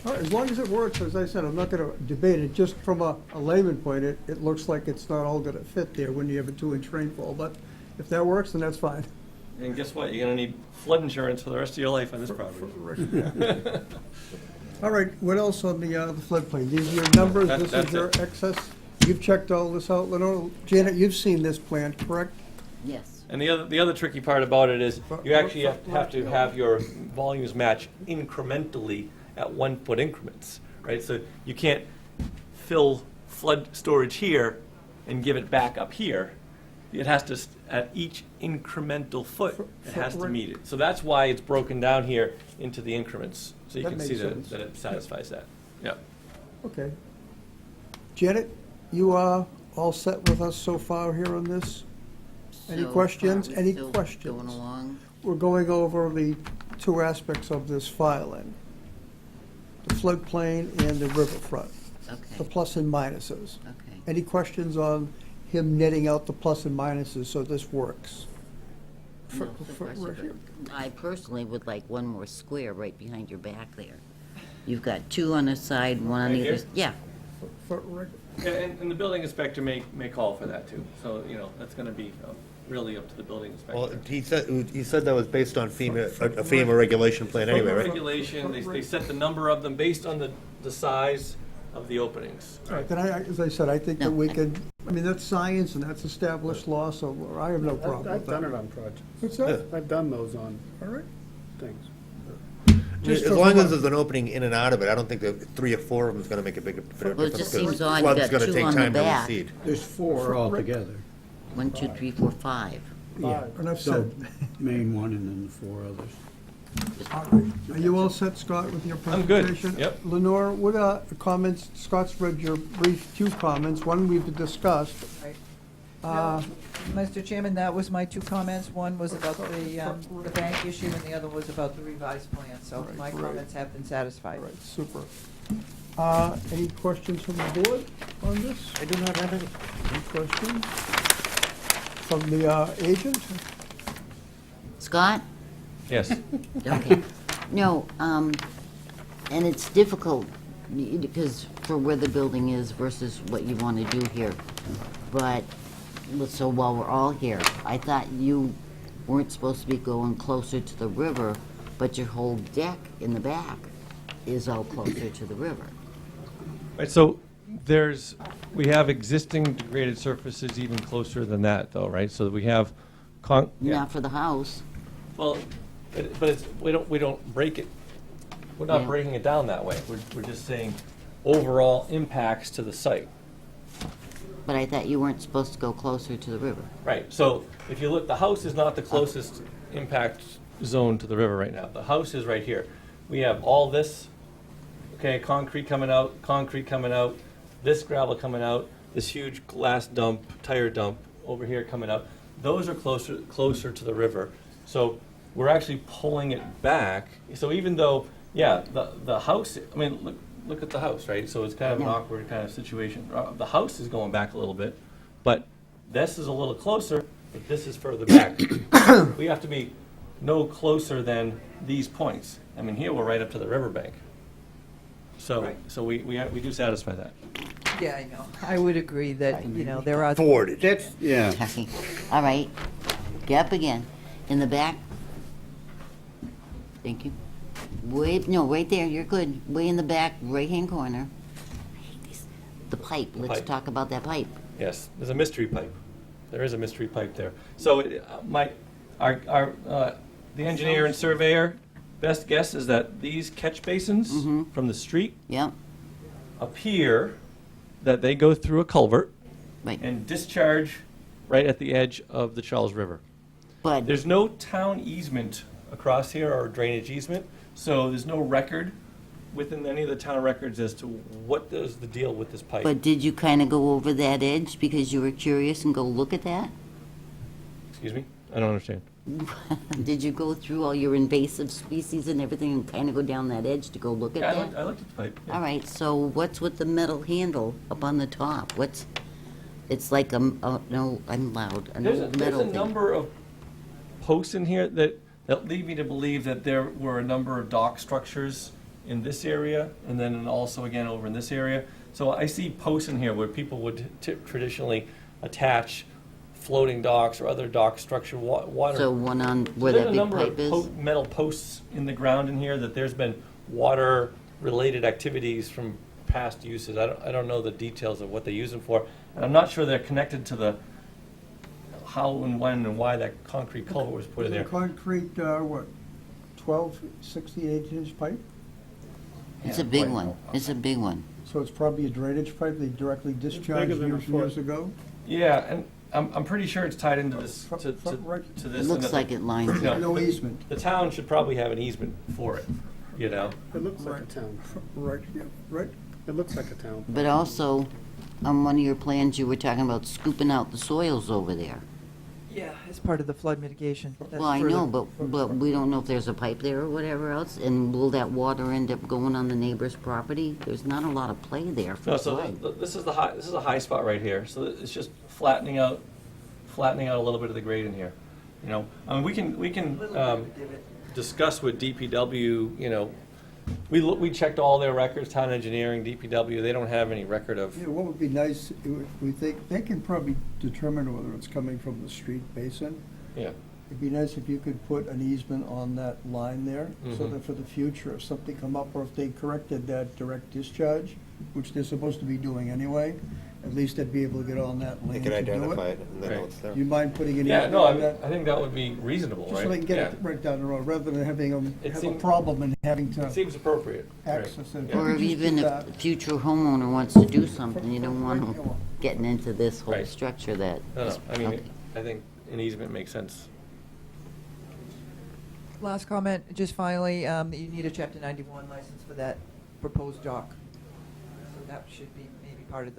[SPEAKER 1] All right, as long as it works, as I said, I'm not gonna debate it. Just from a layman point, it looks like it's not all gonna fit there when you have a 2-inch rainfall. But if that works, then that's fine.
[SPEAKER 8] And guess what? You're gonna need flood insurance for the rest of your life on this property.
[SPEAKER 1] All right, what else on the floodplain? These are your numbers, this is
[SPEAKER 8] That's
[SPEAKER 1] your
[SPEAKER 8] it.
[SPEAKER 1] excess? You've checked all this out, Lenore? Janet, you've seen this plan, correct?
[SPEAKER 3] Yes.
[SPEAKER 8] And the other tricky part about it is you actually have to have your volumes match incrementally at 1-foot increments, right? So you can't fill flood storage here and give it back up here. It has to, at each incremental foot, it has to meet it. So that's why it's broken down here into the increments, so you
[SPEAKER 1] That
[SPEAKER 8] can see
[SPEAKER 1] makes sense.
[SPEAKER 8] that it satisfies that. Yeah.
[SPEAKER 1] Okay. Janet, you are all set with us so far here on this? Any
[SPEAKER 3] So
[SPEAKER 1] questions?
[SPEAKER 3] far, we're
[SPEAKER 1] Any
[SPEAKER 3] still
[SPEAKER 1] questions?
[SPEAKER 3] Going along?
[SPEAKER 1] We're going over the 2 aspects of this filing. The floodplain and the riverfront, the
[SPEAKER 3] Okay,
[SPEAKER 1] plus and minuses.
[SPEAKER 3] okay.
[SPEAKER 1] Any questions on him netting out the plus and minuses so this works?
[SPEAKER 3] No, so far, so good. I personally would like one more square right behind your back there. You've got 2 on the side, 1 on
[SPEAKER 8] Right
[SPEAKER 3] the other.
[SPEAKER 8] here?
[SPEAKER 3] Yeah,
[SPEAKER 8] Yeah, and the building inspector may call for that too. So, that's gonna be really up to the building inspector.
[SPEAKER 4] Well, he said that was based on FEMA, a FEMA regulation plan anyway, right?
[SPEAKER 8] Regulation, they set the number of them based on the size of the openings.
[SPEAKER 1] All right, then as I said, I think that
[SPEAKER 3] No,
[SPEAKER 1] we
[SPEAKER 3] I-
[SPEAKER 1] could, that's science and that's established law, so I have no problem with
[SPEAKER 11] I've done
[SPEAKER 1] that.
[SPEAKER 11] it on projects.
[SPEAKER 1] What's that?
[SPEAKER 11] I've done those on
[SPEAKER 1] All right.
[SPEAKER 11] things.
[SPEAKER 1] Just
[SPEAKER 4] As
[SPEAKER 1] for
[SPEAKER 4] long
[SPEAKER 1] fun.
[SPEAKER 4] as there's an opening in and out of it, I don't think that 3 or 4 of them is gonna make a big difference.
[SPEAKER 3] Well, it just seems
[SPEAKER 4] because
[SPEAKER 3] odd, you
[SPEAKER 4] flood's
[SPEAKER 3] got
[SPEAKER 4] gonna
[SPEAKER 3] 2
[SPEAKER 4] take
[SPEAKER 3] on the
[SPEAKER 4] time to
[SPEAKER 3] back.
[SPEAKER 4] recede.
[SPEAKER 6] There's 4 altogether.
[SPEAKER 3] 1, 2, 3, 4, 5.
[SPEAKER 6] Yeah,
[SPEAKER 1] Enough
[SPEAKER 6] so,
[SPEAKER 1] said.
[SPEAKER 6] main one and then the 4 others.
[SPEAKER 1] All right. Are you all set, Scott, with your
[SPEAKER 8] I'm good.
[SPEAKER 1] presentation?
[SPEAKER 8] Yep.
[SPEAKER 1] Lenore, what comments, Scott's read your brief 2 comments, one we've discussed.
[SPEAKER 10] Right.
[SPEAKER 1] Uh,
[SPEAKER 10] Mr. Chairman, that was my 2 comments. One was about the bank issue, and the other was about the revised plan. So
[SPEAKER 1] Right,
[SPEAKER 10] my
[SPEAKER 1] right.
[SPEAKER 10] comments have been satisfied.
[SPEAKER 1] All right, super. Any questions from the board on this?
[SPEAKER 4] I do not have any.
[SPEAKER 1] Any questions? From the agent?
[SPEAKER 3] Scott?
[SPEAKER 8] Yes.
[SPEAKER 3] Okay. No, and it's difficult because for where the building is versus what you want to do here. But, so while we're all here, I thought you weren't supposed to be going closer to the river, but your whole deck in the back is all closer to the river.
[SPEAKER 8] Right, so we have existing degraded surfaces even closer than that though, right? So we have
[SPEAKER 3] Not for the house.
[SPEAKER 8] Well, but we don't break it. We're not
[SPEAKER 3] Yeah.
[SPEAKER 8] breaking it down that way. We're just saying overall impacts to the site.
[SPEAKER 3] But I thought you weren't supposed to go closer to the river.
[SPEAKER 8] Right, so if you look, the house is not the closest impact zone to the river right now. The house is right here. We have all this, okay, concrete coming out, this gravel coming out, this huge glass dump, tire dump over here coming out. Those are closer to the river. So we're actually pulling it back. So even though, yeah, the house, look at the house, right? So it's kind of an
[SPEAKER 3] Yeah.
[SPEAKER 8] awkward kind of situation. The house is going back a little bit, but this is a little closer, but this is further back. We have to be no closer than these points. Here we're right up to the riverbank. So,
[SPEAKER 10] Right.
[SPEAKER 8] so we do satisfy that.
[SPEAKER 10] Yeah, I know. I would agree that, there are.
[SPEAKER 4] Forwarded.
[SPEAKER 6] That's, yeah.
[SPEAKER 3] Okay. All right. Gap again. In the back. Thank you. No, right there, you're good. Way in the back, right-hand corner. I hate this. The pipe, let's
[SPEAKER 8] pipe.
[SPEAKER 3] talk about that pipe.
[SPEAKER 8] Yes, there's a mystery pipe. There is a mystery pipe there. So the engineer and surveyor, best guess is that these catch basins from the street
[SPEAKER 3] Yep,
[SPEAKER 8] appear that they go through a culvert
[SPEAKER 3] right.
[SPEAKER 8] and discharge right at the edge of the Charles River.
[SPEAKER 3] But,
[SPEAKER 8] There's no town easement across here or drainage easement, so there's no record within any of the town records as to what is the deal with this pipe.
[SPEAKER 3] but did you kind of go over that edge because you were curious and go look at that?
[SPEAKER 8] Excuse me? I don't understand.
[SPEAKER 3] Did you go through all your invasive species and everything and kind of go down that edge to go look at
[SPEAKER 8] Yeah,
[SPEAKER 3] that?
[SPEAKER 8] I looked at the pipe. yeah.
[SPEAKER 3] All right, so what's with the metal handle up on the top? It's like no, I'm loud, an
[SPEAKER 8] There's
[SPEAKER 3] old
[SPEAKER 8] a
[SPEAKER 3] metal thing.
[SPEAKER 8] number of posts in here that lead me to believe that there were a number of dock structures in this area, and then also again over in this area. So I see posts in here where people would traditionally attach floating docks or other dock structure, water.
[SPEAKER 3] So one on where that big pipe
[SPEAKER 8] There's a
[SPEAKER 3] is?
[SPEAKER 8] number of metal posts in the ground in here that there's been water-related activities from past uses. I don't know the details of what they use them for, and I'm not sure they're connected to the how and when and why that concrete culvert was put in
[SPEAKER 1] The
[SPEAKER 8] there.
[SPEAKER 1] concrete, 12, 68-inch pipe?
[SPEAKER 3] It's a big one, it's a big one.
[SPEAKER 1] So it's probably a drainage pipe they directly discharged years ago?
[SPEAKER 8] Yeah, and I'm pretty sure it's tied into this, to this.
[SPEAKER 3] It
[SPEAKER 8] and
[SPEAKER 3] looks
[SPEAKER 8] that
[SPEAKER 3] like it lines
[SPEAKER 8] Yeah.
[SPEAKER 3] up.
[SPEAKER 1] No easement.
[SPEAKER 8] The town should probably have an easement for it, you know?
[SPEAKER 9] It looks like a town.
[SPEAKER 1] Right, yeah, right.
[SPEAKER 9] It looks like a town.
[SPEAKER 3] But also, on one of your plans, you were talking about scooping out the soils over there.
[SPEAKER 10] Yeah, as part of the flood mitigation. That's
[SPEAKER 3] Well, I
[SPEAKER 10] further-
[SPEAKER 3] know, but we don't know if there's a pipe there or whatever else, and will that water end up going on the neighbor's property? There's not a lot of play there for
[SPEAKER 8] No, so
[SPEAKER 3] flood.
[SPEAKER 8] this is a high spot right here, so it's just flattening out a little bit of the grade in here. You know, I mean, we can discuss with DPW, you know, we checked all their records, town engineering, DPW, they don't have any record of,
[SPEAKER 1] Yeah, what would be nice, we think, they can probably determine whether it's coming from the street basin.
[SPEAKER 8] yeah.
[SPEAKER 1] It'd be nice if you could put an easement on that line there, so
[SPEAKER 8] Mhm.
[SPEAKER 1] that for the future, if something come up, or if they corrected that direct discharge, which they're supposed to be doing anyway, at least they'd be able to get on that
[SPEAKER 4] They
[SPEAKER 1] lane
[SPEAKER 4] can
[SPEAKER 1] to do
[SPEAKER 4] identify
[SPEAKER 1] it.
[SPEAKER 4] it and they know
[SPEAKER 8] Right.
[SPEAKER 4] it's there.
[SPEAKER 1] Do you mind putting an
[SPEAKER 8] Yeah,
[SPEAKER 1] easement
[SPEAKER 8] no,
[SPEAKER 1] on that?
[SPEAKER 8] I think that would be reasonable,
[SPEAKER 1] Just so they
[SPEAKER 8] right?
[SPEAKER 1] can get
[SPEAKER 8] Yeah.
[SPEAKER 1] it right down the road, rather than having them
[SPEAKER 8] It
[SPEAKER 1] have a
[SPEAKER 8] seems-
[SPEAKER 1] problem and having to
[SPEAKER 8] It seems appropriate. right.
[SPEAKER 1] access it.
[SPEAKER 8] Yeah.
[SPEAKER 3] Or
[SPEAKER 1] Just do
[SPEAKER 3] even if
[SPEAKER 1] that.
[SPEAKER 3] a future homeowner wants to do something, you don't want them getting into this whole
[SPEAKER 8] Right.
[SPEAKER 3] structure that.
[SPEAKER 8] No,
[SPEAKER 3] is-
[SPEAKER 8] I mean,
[SPEAKER 3] okay.
[SPEAKER 8] I think an easement makes sense.
[SPEAKER 10] Last comment, just finally, you need a Chapter 91 license for that proposed dock. So that should be maybe part of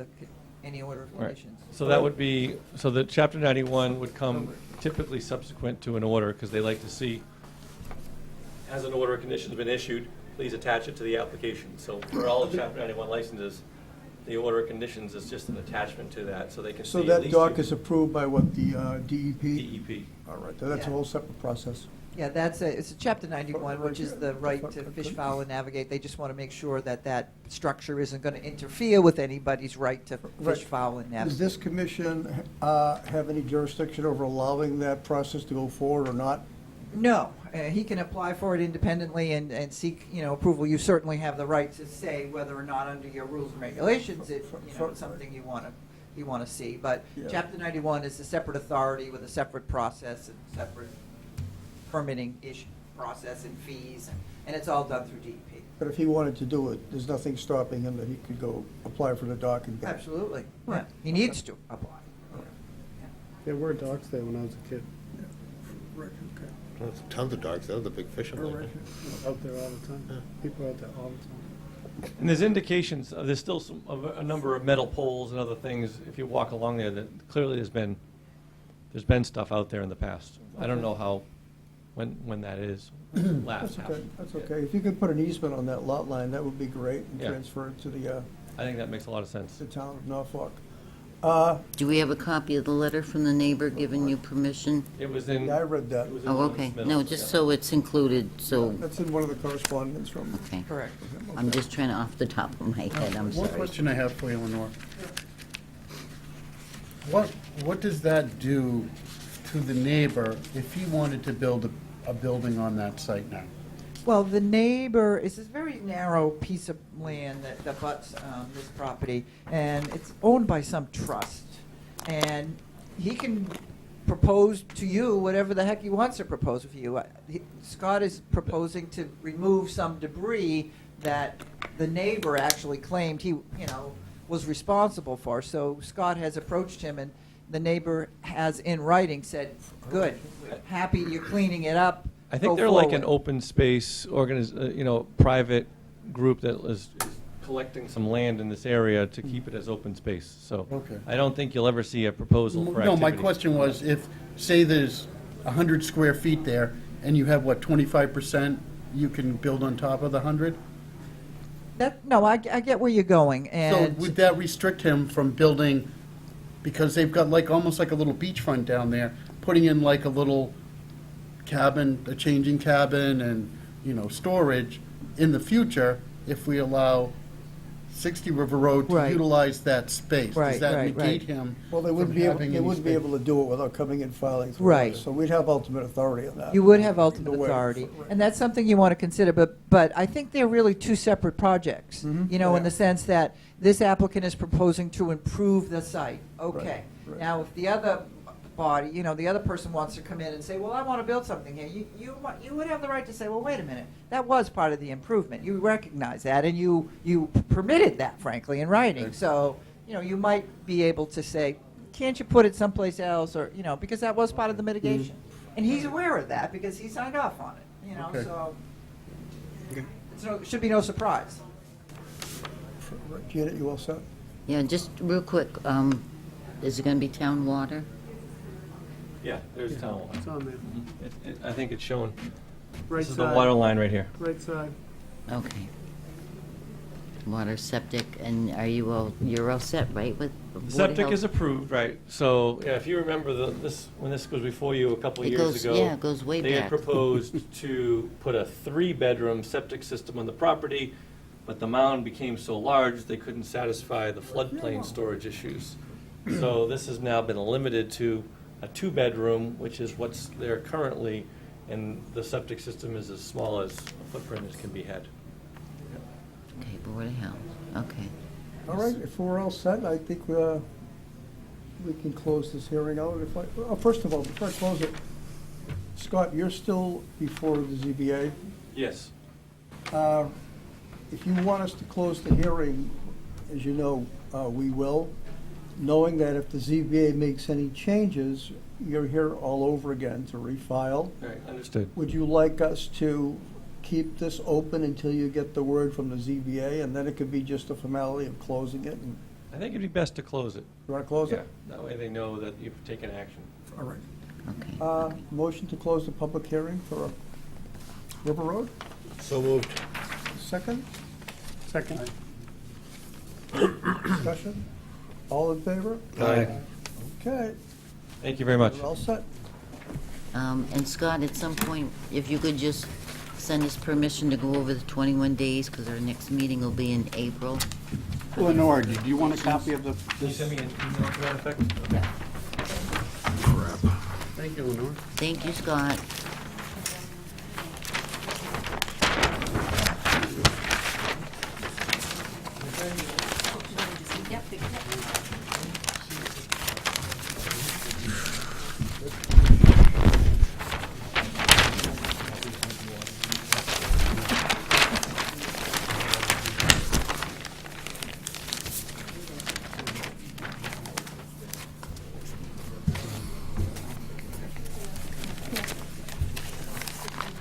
[SPEAKER 10] any order of
[SPEAKER 8] Right.
[SPEAKER 10] conditions.
[SPEAKER 8] So that would be, so the Chapter 91 would come typically subsequent to an order, because they like to see, has an order of conditions been issued, please attach it to the application. So for all the Chapter 91 licenses, the order of conditions is just an attachment to that, so they can see
[SPEAKER 1] So
[SPEAKER 8] at
[SPEAKER 1] that
[SPEAKER 8] least
[SPEAKER 1] dock is approved by what, the DEP?
[SPEAKER 8] DEP.
[SPEAKER 1] All right, that's a
[SPEAKER 10] Yeah.
[SPEAKER 1] whole separate process.
[SPEAKER 10] Yeah, it's a Chapter 91, which is the right to fish, fowl, and navigate. They just want to make sure that that structure isn't going to interfere with anybody's right to
[SPEAKER 1] Right.
[SPEAKER 10] fish, fowl, and
[SPEAKER 1] Does
[SPEAKER 10] navigate.
[SPEAKER 1] this commission have any jurisdiction over allowing that process to go forward or not?
[SPEAKER 10] No, he can apply for it independently and seek, approval. You certainly have the right to say whether or not under your rules and regulations, it's something you want to see. But
[SPEAKER 1] Yeah.
[SPEAKER 10] Chapter 91 is a separate authority with a separate process and separate permitting process and fees, and it's all done through DEP.
[SPEAKER 1] But if he wanted to do it, there's nothing stopping him that he could go apply for the dock and get it.
[SPEAKER 10] Absolutely. Yeah.
[SPEAKER 1] Right.
[SPEAKER 10] He needs to apply.
[SPEAKER 9] There were docks there when I was a kid,
[SPEAKER 1] Right, okay.
[SPEAKER 4] There's tons of dogs, those are the big fish in
[SPEAKER 1] All
[SPEAKER 4] there.
[SPEAKER 1] right.
[SPEAKER 9] out there all the time. People are out there all the time.
[SPEAKER 8] And there's indications, there's still a number of metal poles and other things, if you walk along there, that clearly there's been stuff out there in the past. I don't know how, when that is, last
[SPEAKER 1] That's okay,
[SPEAKER 8] happened.
[SPEAKER 1] that's okay. If you could put an easement on that lot line, that would be great, and
[SPEAKER 8] Yeah.
[SPEAKER 1] transfer it to the
[SPEAKER 8] I think that makes a lot of sense.
[SPEAKER 1] town of Norfolk.
[SPEAKER 3] Do we have a copy of the letter from the neighbor giving you permission?
[SPEAKER 8] It was in.
[SPEAKER 1] Yeah, I read that.
[SPEAKER 8] it was in
[SPEAKER 3] Oh,
[SPEAKER 8] the
[SPEAKER 3] okay.
[SPEAKER 8] minutes,
[SPEAKER 3] No,
[SPEAKER 8] yeah.
[SPEAKER 3] just so it's included, so,
[SPEAKER 1] That's in one of the correspondence from.
[SPEAKER 3] okay.
[SPEAKER 10] Correct.
[SPEAKER 3] I'm just trying to off the top of my head, I'm
[SPEAKER 9] One
[SPEAKER 3] sorry.
[SPEAKER 9] question I have for you, Lenore. What does that do to the neighbor if he wanted to build a building on that site now?
[SPEAKER 10] Well, the neighbor, it's this very narrow piece of land that abuts this property, and it's owned by some trust. And he can propose to you whatever the heck he wants to propose for you. Scott is proposing to remove some debris that the neighbor actually claimed he, was responsible for. So Scott has approached him, and the neighbor has in writing said, good, happy you're cleaning it up.
[SPEAKER 8] I think
[SPEAKER 10] Go
[SPEAKER 8] they're like an
[SPEAKER 10] forward."
[SPEAKER 8] open space private group that is collecting some land in this area to keep it as open space. So
[SPEAKER 9] Okay.
[SPEAKER 8] I don't think you'll ever see a proposal for
[SPEAKER 9] No, my
[SPEAKER 8] activity.
[SPEAKER 9] question was, if, say there's 100 square feet there, and you have, 25% you can build on top of the 100?
[SPEAKER 10] No, I get where you're going,
[SPEAKER 9] So
[SPEAKER 10] and.
[SPEAKER 9] would that restrict him from building, because they've got almost like a little beachfront down there, putting in like a little cabin, a changing cabin and, storage in the future if we allow 60 River Road to
[SPEAKER 10] Right.
[SPEAKER 9] utilize that space?
[SPEAKER 10] Right,
[SPEAKER 9] Does that
[SPEAKER 10] right,
[SPEAKER 9] negate
[SPEAKER 10] right.
[SPEAKER 9] him
[SPEAKER 1] Well, they
[SPEAKER 9] from
[SPEAKER 1] wouldn't be able,
[SPEAKER 9] having
[SPEAKER 1] they
[SPEAKER 9] any
[SPEAKER 1] wouldn't be
[SPEAKER 9] space?
[SPEAKER 1] able to do it without coming and filing through
[SPEAKER 10] Right.
[SPEAKER 1] us. So we'd have ultimate authority on that.
[SPEAKER 10] You would have ultimate
[SPEAKER 1] Either way.
[SPEAKER 10] authority,
[SPEAKER 1] Right.
[SPEAKER 10] and that's something you want to consider, but I think they're really two separate projects.
[SPEAKER 1] Mhm.
[SPEAKER 10] In
[SPEAKER 1] Yeah.
[SPEAKER 10] the sense that this applicant is proposing to improve the site, okay.
[SPEAKER 1] right.
[SPEAKER 10] Now, if the other body, the other person wants to come in and say, well, I want to build something here, you would have the right to say, well, wait a minute, that was part of the improvement. You recognize that, and you permitted that, frankly, in writing.
[SPEAKER 9] Okay.
[SPEAKER 10] So, you might be able to say, can't you put it someplace else, or, because that was part of the mitigation. And he's aware of that because he signed off on it,
[SPEAKER 9] Okay.
[SPEAKER 10] so. So it should be no surprise.
[SPEAKER 1] Janet, you all set?
[SPEAKER 3] Yeah, just real quick, is it gonna be town water?
[SPEAKER 8] Yeah, there's town water.
[SPEAKER 1] It's on there.
[SPEAKER 8] I think it's shown.
[SPEAKER 1] Right
[SPEAKER 8] This is the water line right here.
[SPEAKER 1] Right side.
[SPEAKER 3] Okay. Water, septic, and you're all set, right, with Board of
[SPEAKER 8] Septic
[SPEAKER 3] Health?
[SPEAKER 8] is approved, right? So, yeah, if you remember when this goes before you a couple of
[SPEAKER 3] It
[SPEAKER 8] years
[SPEAKER 3] goes-
[SPEAKER 8] ago.
[SPEAKER 3] yeah, it goes way
[SPEAKER 8] They had
[SPEAKER 3] back.
[SPEAKER 8] proposed to put a 3-bedroom septic system on the property, but the mound became so large, they couldn't satisfy the floodplain storage issues. So this has now been limited to a 2-bedroom, which is what's there currently, and the septic system is as small as a footprint as can be had.
[SPEAKER 3] Okay, Board of Health, okay.
[SPEAKER 1] All right, if we're all set, I think we can close this hearing out. First of all, before I close it, Scott, you're still before the ZBA.
[SPEAKER 8] Yes.
[SPEAKER 1] If you want us to close the hearing, as you know, we will, knowing that if the ZBA makes any changes, you're here all over again to refile.
[SPEAKER 8] All right, understood.
[SPEAKER 1] Would you like us to keep this open until you get the word from the ZBA, and then it could be just a formality of closing it? And
[SPEAKER 8] I think it'd be best to close it.
[SPEAKER 1] you want to close
[SPEAKER 8] Yeah,
[SPEAKER 1] it?
[SPEAKER 8] that way they know that you've taken action.
[SPEAKER 1] All right.
[SPEAKER 3] Okay.
[SPEAKER 1] Motion to close the public hearing for River Road?
[SPEAKER 4] So moved.
[SPEAKER 1] Second? Second. Discussion? All in favor?
[SPEAKER 4] Aye.
[SPEAKER 1] Okay,
[SPEAKER 8] Thank you very much.
[SPEAKER 1] we're all set.
[SPEAKER 3] And Scott, at some point, if you could just send us permission to go over the 21 days, because our next meeting will be in April.
[SPEAKER 6] Lenore, do you want a copy of
[SPEAKER 8] Can you send me an email to that effect? Okay.
[SPEAKER 9] Thank you, Lenore.
[SPEAKER 3] Thank you, Scott.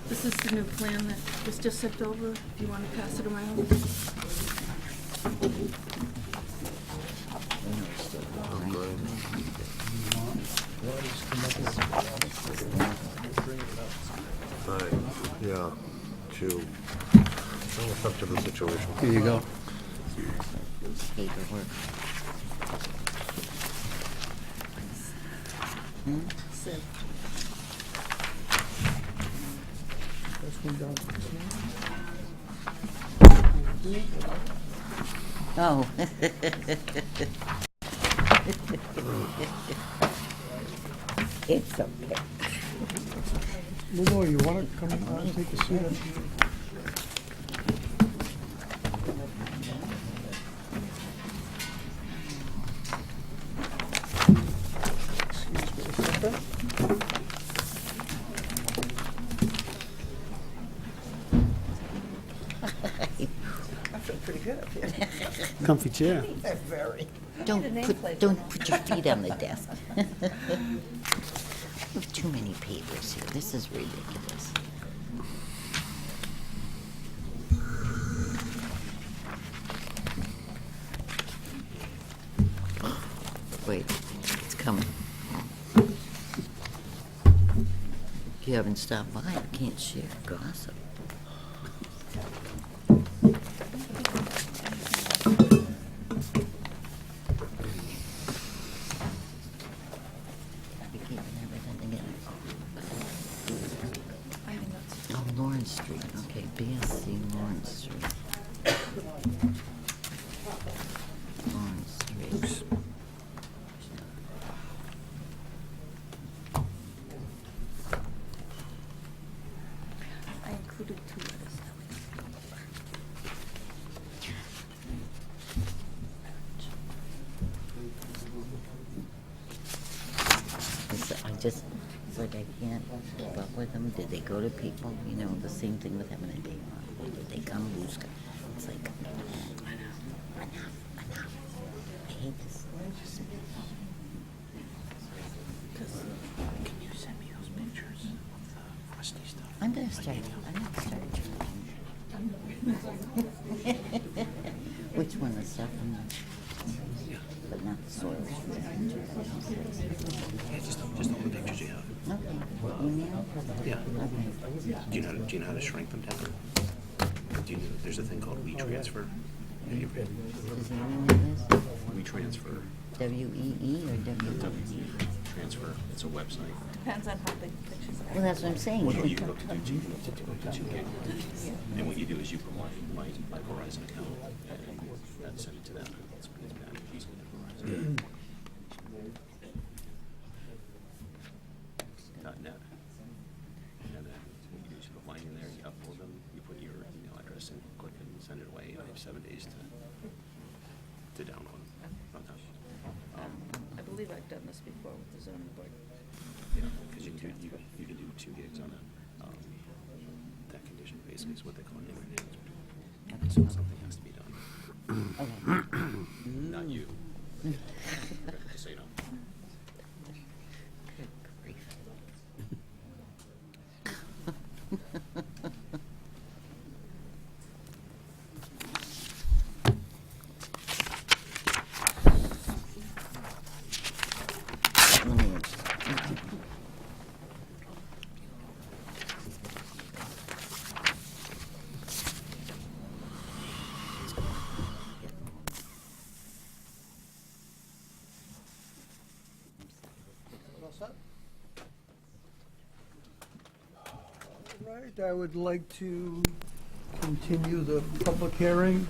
[SPEAKER 11] This is the new plan that was just sent over. Do you want to pass it around?
[SPEAKER 4] Yeah, to, it's up to the situation.
[SPEAKER 6] Here you go.
[SPEAKER 3] Paperwork.
[SPEAKER 11] Sid.
[SPEAKER 1] This one down.
[SPEAKER 3] Oh. It's okay.
[SPEAKER 1] Lenore, you want to come and take a seat? Excuse me a second.
[SPEAKER 10] I feel pretty good up here.
[SPEAKER 6] Comfy chair.
[SPEAKER 10] Very.
[SPEAKER 3] Don't put your feet on the desk. We have too many papers here. This is ridiculous. Wait, it's coming. If you haven't stopped by, you can't share gossip. Oh, Lawrence Street, okay, BSC Lawrence Street. Lawrence Street.
[SPEAKER 11] I included 2 letters.
[SPEAKER 3] It's like I can't keep up with them. Did they go to people? You know, the same thing with having a day off. Did they come? Who's come? It's like, enough. I hate this.
[SPEAKER 12] Can you send me those pictures of the rusty stuff?
[SPEAKER 3] I'm gonna start Which one is stuff in the, but not the soil?
[SPEAKER 12] Yeah, just all the pictures you have.
[SPEAKER 3] Okay. Email?
[SPEAKER 12] Yeah.
[SPEAKER 3] Okay.
[SPEAKER 12] Do you know how to shrink them down? Do you know there's a thing called WeTransfer? Yeah, you read
[SPEAKER 3] Does anyone know this?
[SPEAKER 12] WeTransfer.
[SPEAKER 3] WEE or WE?
[SPEAKER 12] Transfer. It's a website.
[SPEAKER 11] Depends on how big the pictures are.
[SPEAKER 3] Well, that's what I'm saying.
[SPEAKER 12] Well, no, you can look to do 2 gig. And what you do is you put my Verizon account and send it to them. It's bad. Easy to Verizon. .net. And then what you do is you put mine in there, you upload them, you put your email address and click and send it away. And I have 7 days to download them.
[SPEAKER 11] I believe I've done this before with the zoning board.
[SPEAKER 12] Yeah, because you can do 2 gigs on that condition basically is what they call an internet. So something has to be done.
[SPEAKER 3] Okay.
[SPEAKER 12] Not you. Just so you know.
[SPEAKER 3] Good grief.
[SPEAKER 1] All set? All right, I would like to continue the public hearing.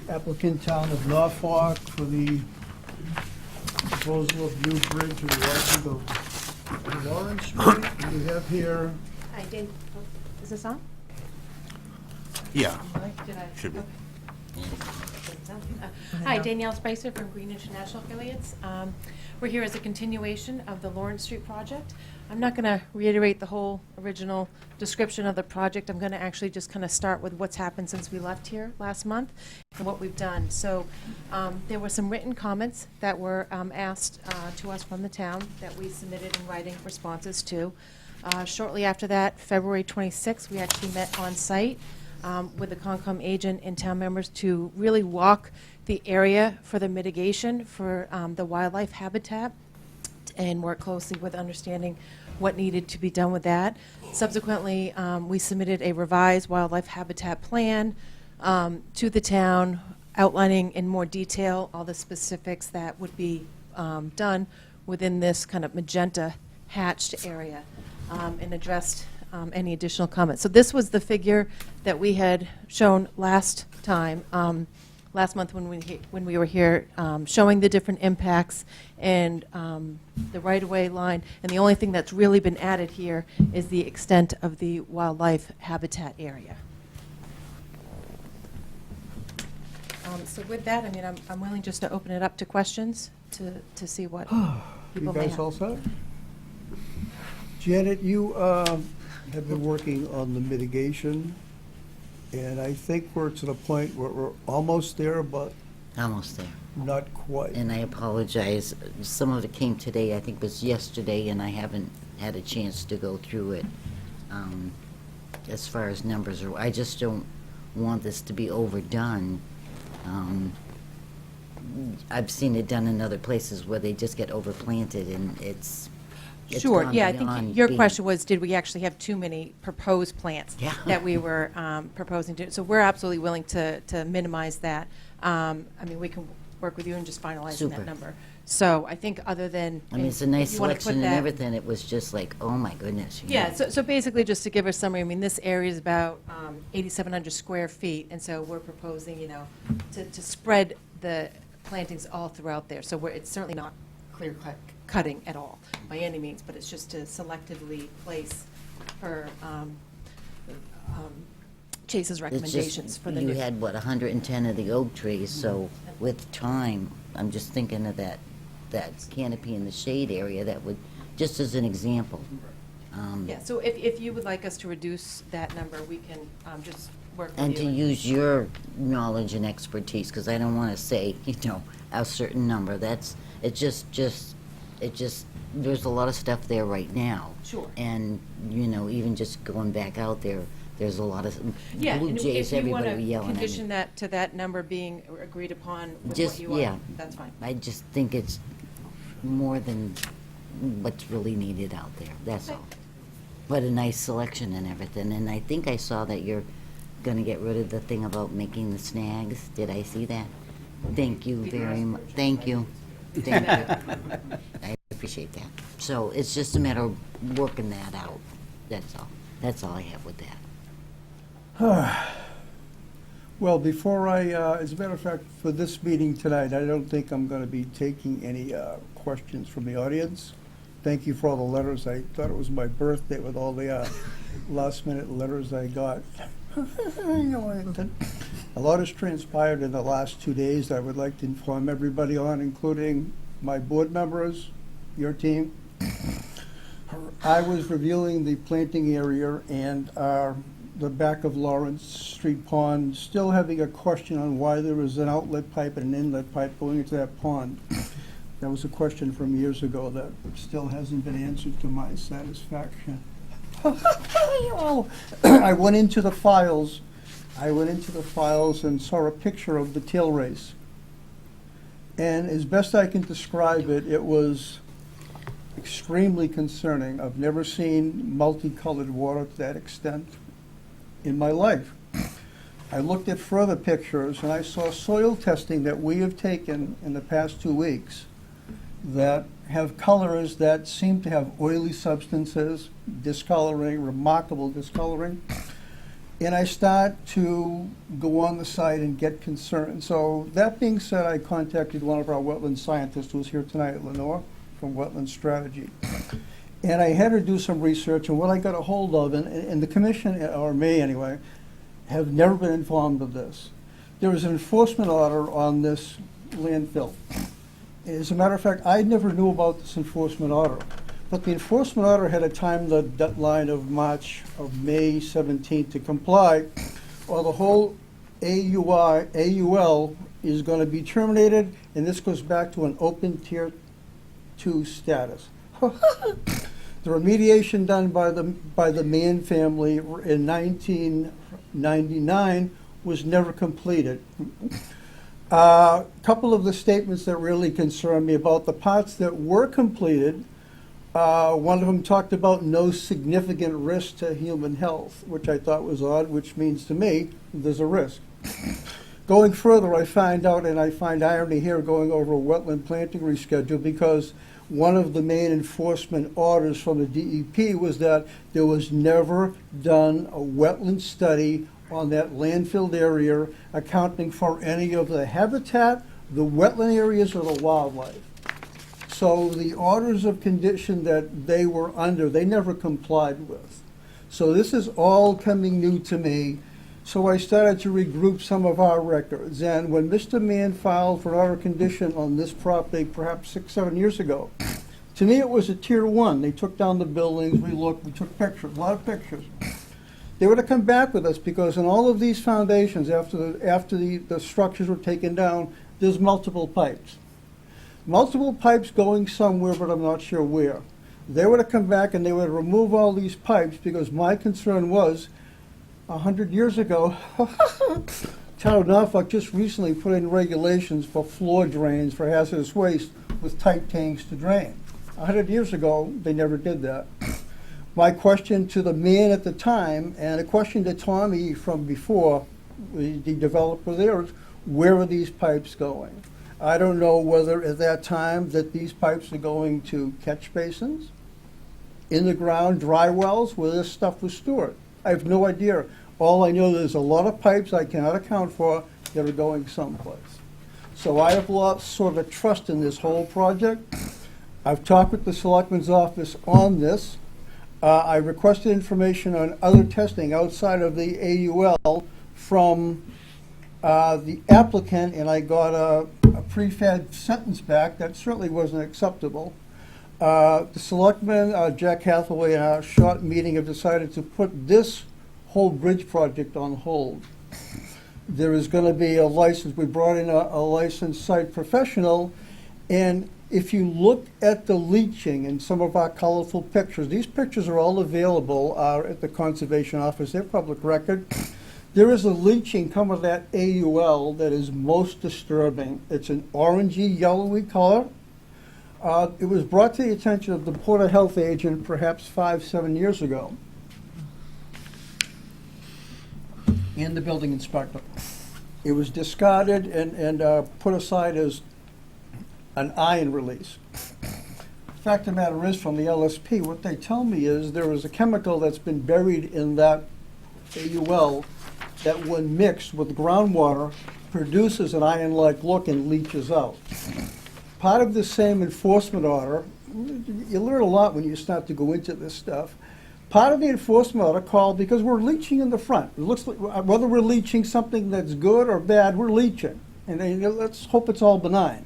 [SPEAKER 1] Applicant Town of Norfolk for the proposal of new bridge and widening of Lawrence Street. We have here,
[SPEAKER 13] Hi, Dan. Is this on?
[SPEAKER 12] Yeah.
[SPEAKER 13] Did I?
[SPEAKER 12] Should be.
[SPEAKER 13] Hi, Danielle Spicer from Green International Affiliates. We're here as a continuation of the Lawrence Street project. I'm not going to reiterate the whole original description of the project. I'm going to actually just kind of start with what's happened since we left here last month and what we've done. So there were some written comments that were asked to us from the town that we submitted in writing responses to. Shortly after that, February 26th, we actually met on site with the Concom agent and town members to really walk the area for the mitigation for the wildlife habitat and work closely with understanding what needed to be done with that. Subsequently, we submitted a revised wildlife habitat plan to the town, outlining in more detail all the specifics that would be done within this kind of magenta hatched area and addressed any additional comments. So this was the figure that we had shown last time, last month when we were here, showing the different impacts and the right-of-way line. And the only thing that's really been added here is the extent of the wildlife habitat area. So with that, I mean, I'm willing just to open it up to questions to see what
[SPEAKER 1] You
[SPEAKER 13] people may
[SPEAKER 1] guys
[SPEAKER 13] have.
[SPEAKER 1] all set? Janet, you have been working on the mitigation, and I think we're to the point where we're almost there, but
[SPEAKER 3] Almost there.
[SPEAKER 1] not quite.
[SPEAKER 3] And I apologize. Some of it came today, I think it was yesterday, and I haven't had a chance to go through it. As far as numbers are, I just don't want this to be overdone. I've seen it done in other places where they just get overplanted, and it's
[SPEAKER 13] Sure,
[SPEAKER 3] gone
[SPEAKER 13] yeah, I
[SPEAKER 3] beyond
[SPEAKER 13] think your
[SPEAKER 3] being-
[SPEAKER 13] question was, did we actually have too many proposed plants
[SPEAKER 3] Yeah.
[SPEAKER 13] that we were proposing to? So we're absolutely willing to minimize that. I mean, we can work with you and just finalizing
[SPEAKER 3] Super.
[SPEAKER 13] that number. So I think other than.
[SPEAKER 3] I mean, it's a
[SPEAKER 13] if
[SPEAKER 3] nice
[SPEAKER 13] you wanna put
[SPEAKER 3] selection and
[SPEAKER 13] that-
[SPEAKER 3] everything. It was just like, oh my goodness. you
[SPEAKER 13] Yeah,
[SPEAKER 3] know.
[SPEAKER 13] so basically, just to give a summary, I mean, this area is about 8,700 square feet, and so we're proposing, you know, to spread the plantings all throughout there. So it's certainly not cutting at all, by any means, but it's just to selectively place for Chase's
[SPEAKER 3] It's
[SPEAKER 13] recommendations
[SPEAKER 3] just,
[SPEAKER 13] for the
[SPEAKER 3] you
[SPEAKER 13] new.
[SPEAKER 3] had, what, 110 of the oak trees, so with time, I'm just thinking of that canopy in the shade area, that would, just as an example.
[SPEAKER 13] Yeah, so if you would like us to reduce that number, we can just work with you.
[SPEAKER 3] And to use your knowledge and expertise, because I don't want to say, you know, a certain number, there's a lot of stuff there right now.
[SPEAKER 13] Sure.
[SPEAKER 3] And, you know, even just going back out there, there's a lot of
[SPEAKER 13] Yeah,
[SPEAKER 3] blue
[SPEAKER 13] and
[SPEAKER 3] jays,
[SPEAKER 13] if you want
[SPEAKER 3] everybody
[SPEAKER 13] to
[SPEAKER 3] yelling at
[SPEAKER 13] condition
[SPEAKER 3] me.
[SPEAKER 13] that to that number being agreed upon with what
[SPEAKER 3] Just,
[SPEAKER 13] you want,
[SPEAKER 3] yeah.
[SPEAKER 13] that's fine.
[SPEAKER 3] I just think it's more than what's really needed out there, that's all. But a nice selection and everything, and I think I saw that you're gonna get rid of the thing about making the snags. Did I see that? Thank you very much. Thank you. Thank you. I appreciate that. So it's just a matter of working that out, that's all. That's all I have with that.
[SPEAKER 1] Well, before as a matter of fact, for this meeting tonight, I don't think I'm going to be taking any questions from the audience. Thank you for all the letters. I thought it was my birthday with all the last-minute letters I got. A lot has transpired in the last 2 days that I would like to inform everybody on, including my board members, your team. I was reviewing the planting area and the back of Lawrence Street Pond, still having a question on why there was an outlet pipe and an inlet pipe going into that pond. That was a question from years ago that still hasn't been answered to my satisfaction. I went into the files and saw a picture of the tail race. And as best I can describe it, it was extremely concerning. I've never seen multicolored water to that extent in my life. I looked at further pictures and I saw soil testing that we have taken in the past 2 weeks that have colors that seem to have oily substances, discoloring, remarkable discoloring. And I start to go on the site and get concerned. So that being said, I contacted one of our wetland scientists who's here tonight, Lenore, from Wetland Strategy. And I had her do some research, and what I got a hold of, and the commission, or me anyway, have never been informed of this. There was an enforcement order on this landfill. As a matter of fact, I never knew about this enforcement order. But the enforcement order had a time deadline of May 17th to comply, or the whole AUL is going to be terminated, and this goes back to an open tier 2 status. The remediation done by the Mann family in 1999 was never completed. A couple of the statements that really concern me about the parts that were completed, one of them talked about no significant risk to human health, which I thought was odd, which means to me there's a risk. Going further, I find out, and I find irony here going over a wetland planting reschedule, because one of the main enforcement orders from the DEP was that there was never done a wetland study on that landfilled area accounting for any of the habitat, the wetland areas, or the wildlife. So the orders of condition that they were under, they never complied with. So this is all coming new to me. So I started to regroup some of our records. And when Mr. Mann filed for an order of condition on this property, perhaps 6, 7 years ago, to me it was a tier 1. They took down the buildings, we looked, we took pictures, a lot of pictures. They were to come back with us because in all of these foundations, after the structures were taken down, there's multiple pipes. Multiple pipes going somewhere, but I'm not sure where. They were to come back and they would remove all these pipes, because my concern was 100 years ago, Town of Norfolk just recently put in regulations for floor drains for hazardous waste with tight tanks to drain. 100 years ago, they never did that. My question to the man at the time, and a question to Tommy from before, the developer there, is where are these pipes going? I don't know whether at that time that these pipes are going to catch basins, in the ground, dry wells, where this stuff was stored. I have no idea. All I know, there's a lot of pipes I cannot account for that are going someplace. So I have lost sort of trust in this whole project. I've talked with the Selectman's office on this. I requested information on other testing outside of the AUL from the applicant, and I got a prefab sentence back that certainly wasn't acceptable. The Selectman, Jack Hathaway, in our short meeting have decided to put this whole bridge project on hold. There is going to be a license. We brought in a licensed site professional, and if you look at the leaching in some of our colorful pictures, these pictures are all available at the Conservation Office. They're public record. There is a leaching come of that AUL that is most disturbing. It's an orangey, yellowy color. It was brought to the attention of the Board of Health agent perhaps 5, 7 years ago, and the building inspector. It was discarded and put aside as an ion release. The fact of the matter is, from the LSP, what they tell me is there is a chemical that's been buried in that AUL that when mixed with groundwater produces an iron-like look and leaches out. Part of the same enforcement order, you learn a lot when you start to go into this stuff. Part of the enforcement order called, because we're leaching in the front. It looks like, whether we're leaching something that's good or bad, we're leaching. And then let's hope it's all benign.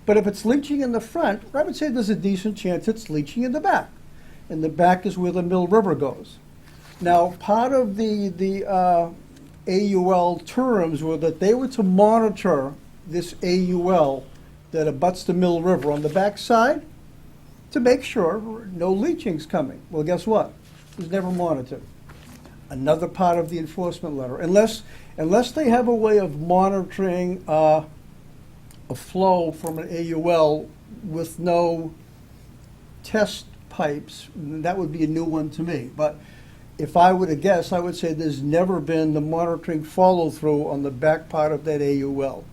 [SPEAKER 1] But if it's leaching in the front, I would say there's a decent chance it's leaching in the back. And the back is where the Mill River goes. Now, part of the AUL terms were that they were to monitor this AUL that abuts the Mill River on the back side to make sure no leaching's coming. Well, guess what? It was never monitored. Another part of the enforcement letter. Unless they have a way of monitoring a flow from an AUL with no test pipes, that would be a new one to me. But if I were to guess, I would say there's never been the monitoring follow-through on the back part of that AUL.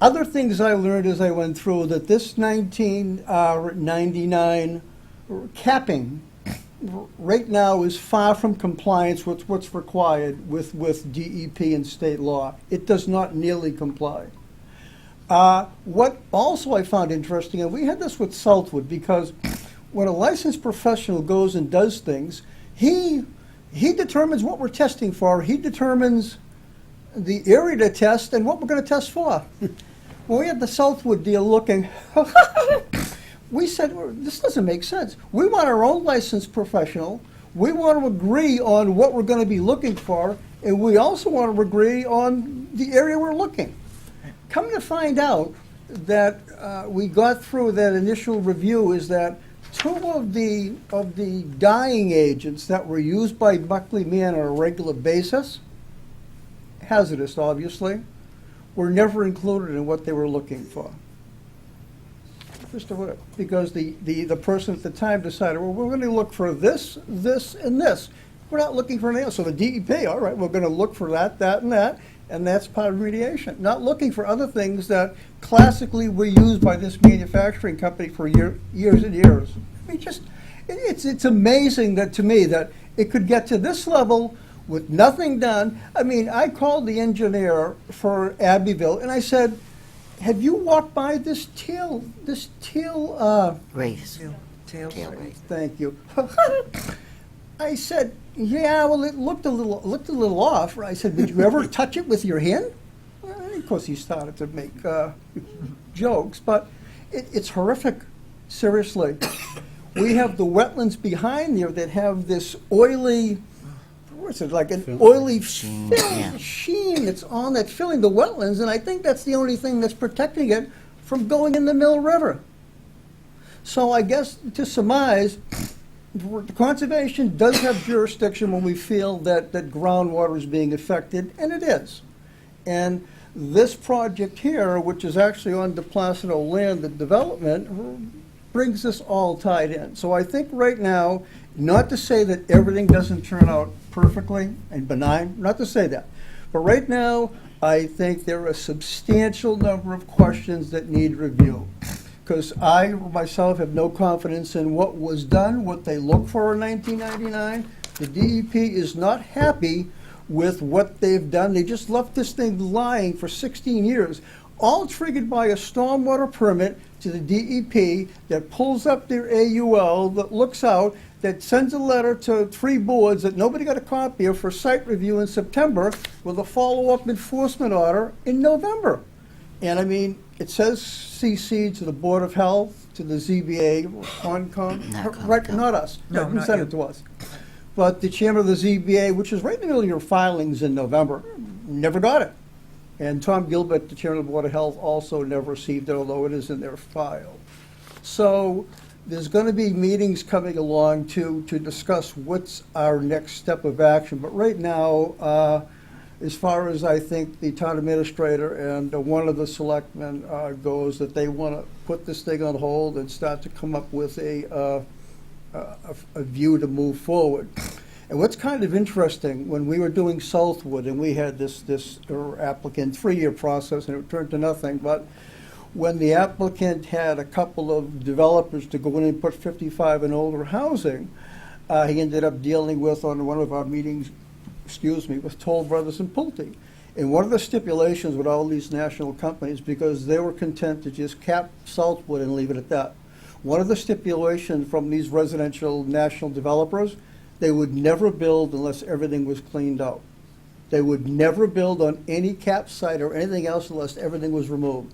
[SPEAKER 1] Other things I learned as I went through, that this 1999 capping right now is far from compliance with what's required with DEP and state law. It does not nearly comply. What also I found interesting, and we had this with Southwood, because when a licensed professional goes and does things, he determines what we're testing for. He determines the area to test and what we're going to test for. When we had the Southwood deal looking, we said, this doesn't make sense. We want our own licensed professional. We want to agree on what we're going to be looking for, and we also want to agree on the area we're looking. Come to find out that we got through that initial review is that two of the dyeing agents that were used by Buckley Man on a regular basis, hazardous obviously, were never included in what they were looking for. Because the person at the time decided, well, we're going to look for this, this, and this. We're not looking for anything else. So the DEP, all right, we're going to look for that, and that's part of remediation. Not looking for other things that classically were used by this manufacturing company for years and years. I mean, it's amazing that, to me, that it could get to this level with nothing done. I mean, I called the engineer for Abbeville, and I said, have you walked by this tail
[SPEAKER 3] Race.
[SPEAKER 10] Tail
[SPEAKER 3] Tailgate.
[SPEAKER 1] Thank you. I said, yeah, well, it looked a little off. I said, did you ever touch it with your hand? And of course, he started to make jokes, but it's horrific, seriously. We have the wetlands behind there that have this oily, what's it, like an oily
[SPEAKER 3] Sheen,
[SPEAKER 1] film,
[SPEAKER 3] yeah.
[SPEAKER 1] sheen that's on that filling the wetlands, and I think that's the only thing that's protecting it from going in the Mill River. So I guess, to surmise, the conservation does have jurisdiction when we feel that groundwater is being affected, and it is. And this project here, which is actually on the Placido land, the development, brings us all tied in. So I think right now, not to say that everything doesn't turn out perfectly and benign, not to say that. But right now, I think there are a substantial number of questions that need review. Because I, myself, have no confidence in what was done, what they looked for in 1999. The DEP is not happy with what they've done. They just left this thing lying for 16 years, all triggered by a stormwater permit to the DEP that pulls up their AUL, that looks out, that sends a letter to 3 boards that nobody got a copy of for site review in September, with a follow-up enforcement order in November. And I mean, it says CC to the Board of Health, to the ZBA, Concom, not us.
[SPEAKER 10] No,
[SPEAKER 1] Who
[SPEAKER 10] not
[SPEAKER 1] sent
[SPEAKER 10] you.
[SPEAKER 1] it to us? But the chairman of the ZBA, which is right in the middle of your filings in November, never got it. And Tom Gilbert, the chairman of the Board of Health, also never received it, although it is in their file. So there's going to be meetings coming along to discuss what's our next step of action. But right now, as far as I think the town administrator and one of the selectmen goes, that they want to put this thing on hold and start to come up with a view to move forward. And what's kind of interesting, when we were doing Southwood and we had this applicant 3-year process and it turned to nothing, but when the applicant had a couple of developers to go in and put 55 and older housing, he ended up dealing with, on one of our meetings, with Toll Brothers and Pulte. And one of the stipulations with all these national companies, because they were content to just cap Southwood and leave it at that, one of the stipulations from these residential national developers, they would never build unless everything was cleaned out. They would never build on any cap site or anything else unless everything was removed.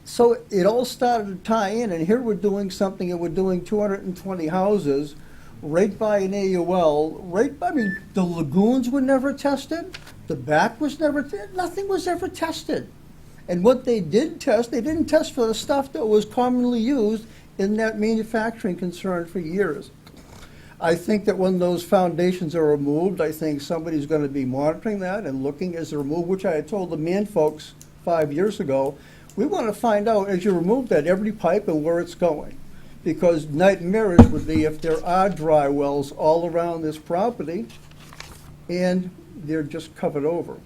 [SPEAKER 1] So it all started to tie in, and here we're doing something, and we're doing 220 houses right by an AUL, I mean, the lagoons were never tested, the back was never, nothing was ever tested. And what they did test, they didn't test for the stuff that was commonly used in that manufacturing concern for years. I think that when those foundations are removed, I think somebody's going to be monitoring that and looking as they're removed, which I had told the man folks 5 years ago. We want to find out, as you remove that, every pipe and where it's going. Because nightmarish would be if there are dry wells all around this property and they're just covered over.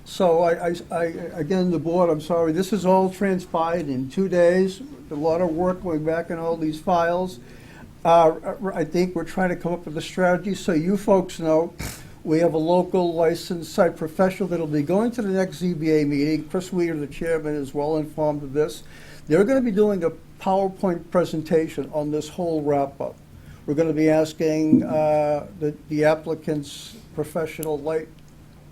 [SPEAKER 1] So again, the board, I'm sorry, this is all transpired in 2 days. A lot of work going back in all these files. I think we're trying to come up with a strategy so you folks know we have a local licensed site professional that'll be going to the next ZBA meeting. Chris Weir, the chairman, is well informed of this. They're going to be doing a PowerPoint presentation on this whole wrap-up. We're going to be asking the applicant's professional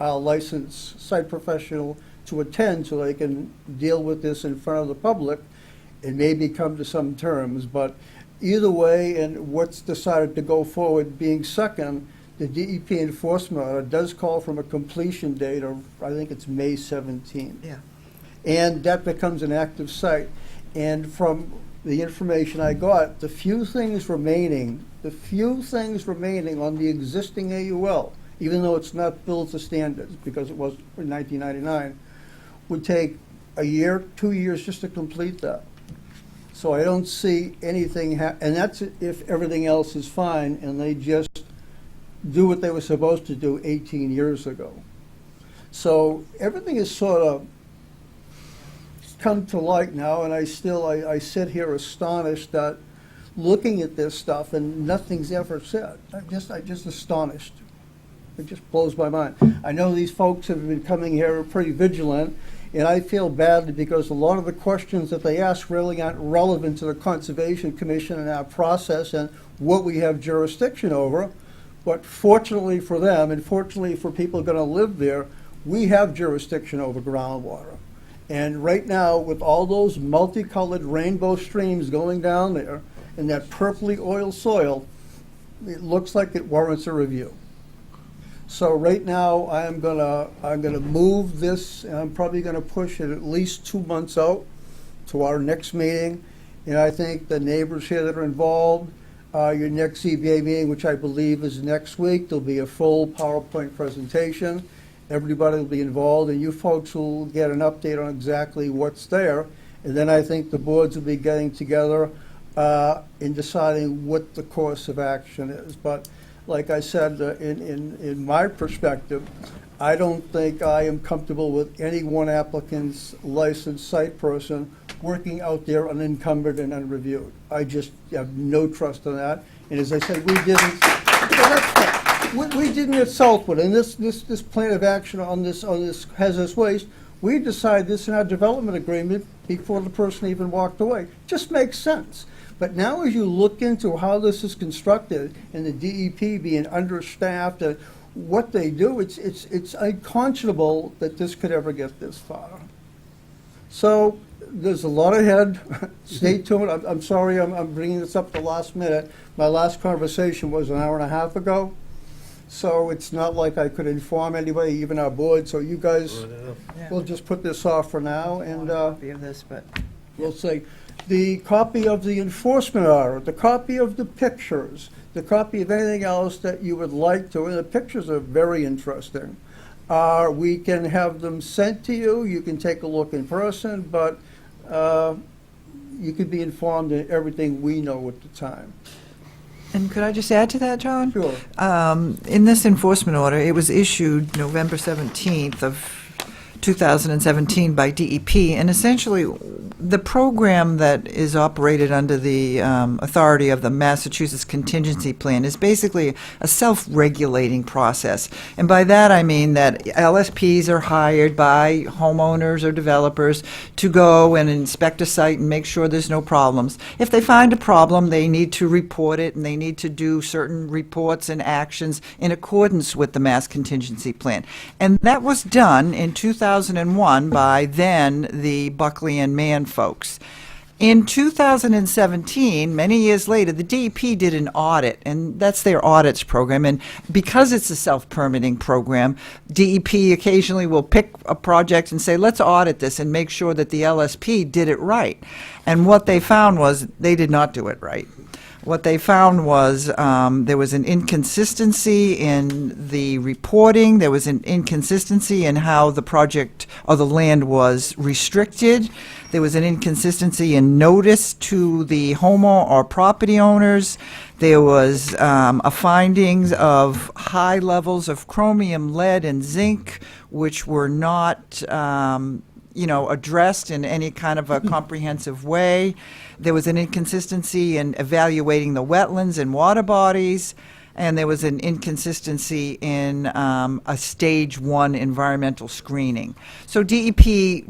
[SPEAKER 1] licensed site professional to attend so they can deal with this in front of the public and maybe come to some terms. But either way, and what's decided to go forward being second, the DEP enforcement order does call from a completion date of, I think it's May 17th.
[SPEAKER 10] Yeah.
[SPEAKER 1] And that becomes an active site. And from the information I got, the few things remaining on the existing AUL, even though it's not built to standards because it was in 1999, would take a year, 2 years just to complete that. So I don't see anything, and that's if everything else is fine and they just do what they were supposed to do 18 years ago. So everything is sort of come to light now, and I sit here astonished that looking at this stuff and nothing's ever said. I'm just astonished. It just blows my mind. I know these folks have been coming here pretty vigilant, and I feel badly because a lot of the questions that they ask really aren't relevant to the Conservation Commission and our process and what we have jurisdiction over. But fortunately for them, and fortunately for people going to live there, we have jurisdiction over groundwater. And right now, with all those multicolored rainbow streams going down there and that purpley oil soil, it looks like it warrants a review. So right now, I'm gonna move this, and I'm probably gonna push it at least 2 months out to our next meeting. And I think the neighbors here that are involved, your next ZBA meeting, which I believe is next week, there'll be a full PowerPoint presentation. Everybody will be involved, and you folks will get an update on exactly what's there. And then I think the boards will be getting together in deciding what the course of action is. But like I said, in my perspective, I don't think I am comfortable with any one applicant's licensed site person working out there unencumbered and unreviewed. I just have no trust in that. And as I said, we didn't at Southwood, and this plan of action on this hazardous waste, we decided this in our development agreement before the person even walked away. Just makes sense. But now as you look into how this is constructed and the DEP being understaffed and what they do, it's unconscionable that this could ever get this far. So there's a lot ahead. Stay tuned. I'm sorry I'm bringing this up the last minute. My last conversation was an hour and a half ago. So it's not like I could inform anybody, even our board. So you guys, we'll just put this off for now, and
[SPEAKER 10] Copy of this, but
[SPEAKER 1] we'll see. The copy of the enforcement order, the copy of the pictures, the copy of anything else that you would like to, and the pictures are very interesting. We can have them sent to you. You can take a look in person, but you can be informed of everything we know at the time.
[SPEAKER 10] And could I just add to that, John?
[SPEAKER 1] Sure.
[SPEAKER 10] In this enforcement order, it was issued November 17th of 2017 by DEP, and essentially the program that is operated under the authority of the Massachusetts Contingency Plan is basically a self-regulating process. And by that I mean that LSPs are hired by homeowners or developers to go and inspect a site and make sure there's no problems. If they find a problem, they need to report it, and they need to do certain reports and actions in accordance with the Mass Contingency Plan. And that was done in 2001 by then the Buckley and Mann folks. In 2017, many years later, the DEP did an audit, and that's their audits program. And because it's a self-permitting program, DEP occasionally will pick a project and say, let's audit this and make sure that the LSP did it right. And what they found was they did not do it right. What they found was there was an inconsistency in the reporting. There was an inconsistency in how the project or the land was restricted. There was an inconsistency in notice to the homeowner or property owners. There was a findings of high levels of chromium, lead, and zinc, which were not addressed in any kind of a comprehensive way. There was an inconsistency in evaluating the wetlands and water bodies, and there was an inconsistency in a stage 1 environmental screening. So DEP,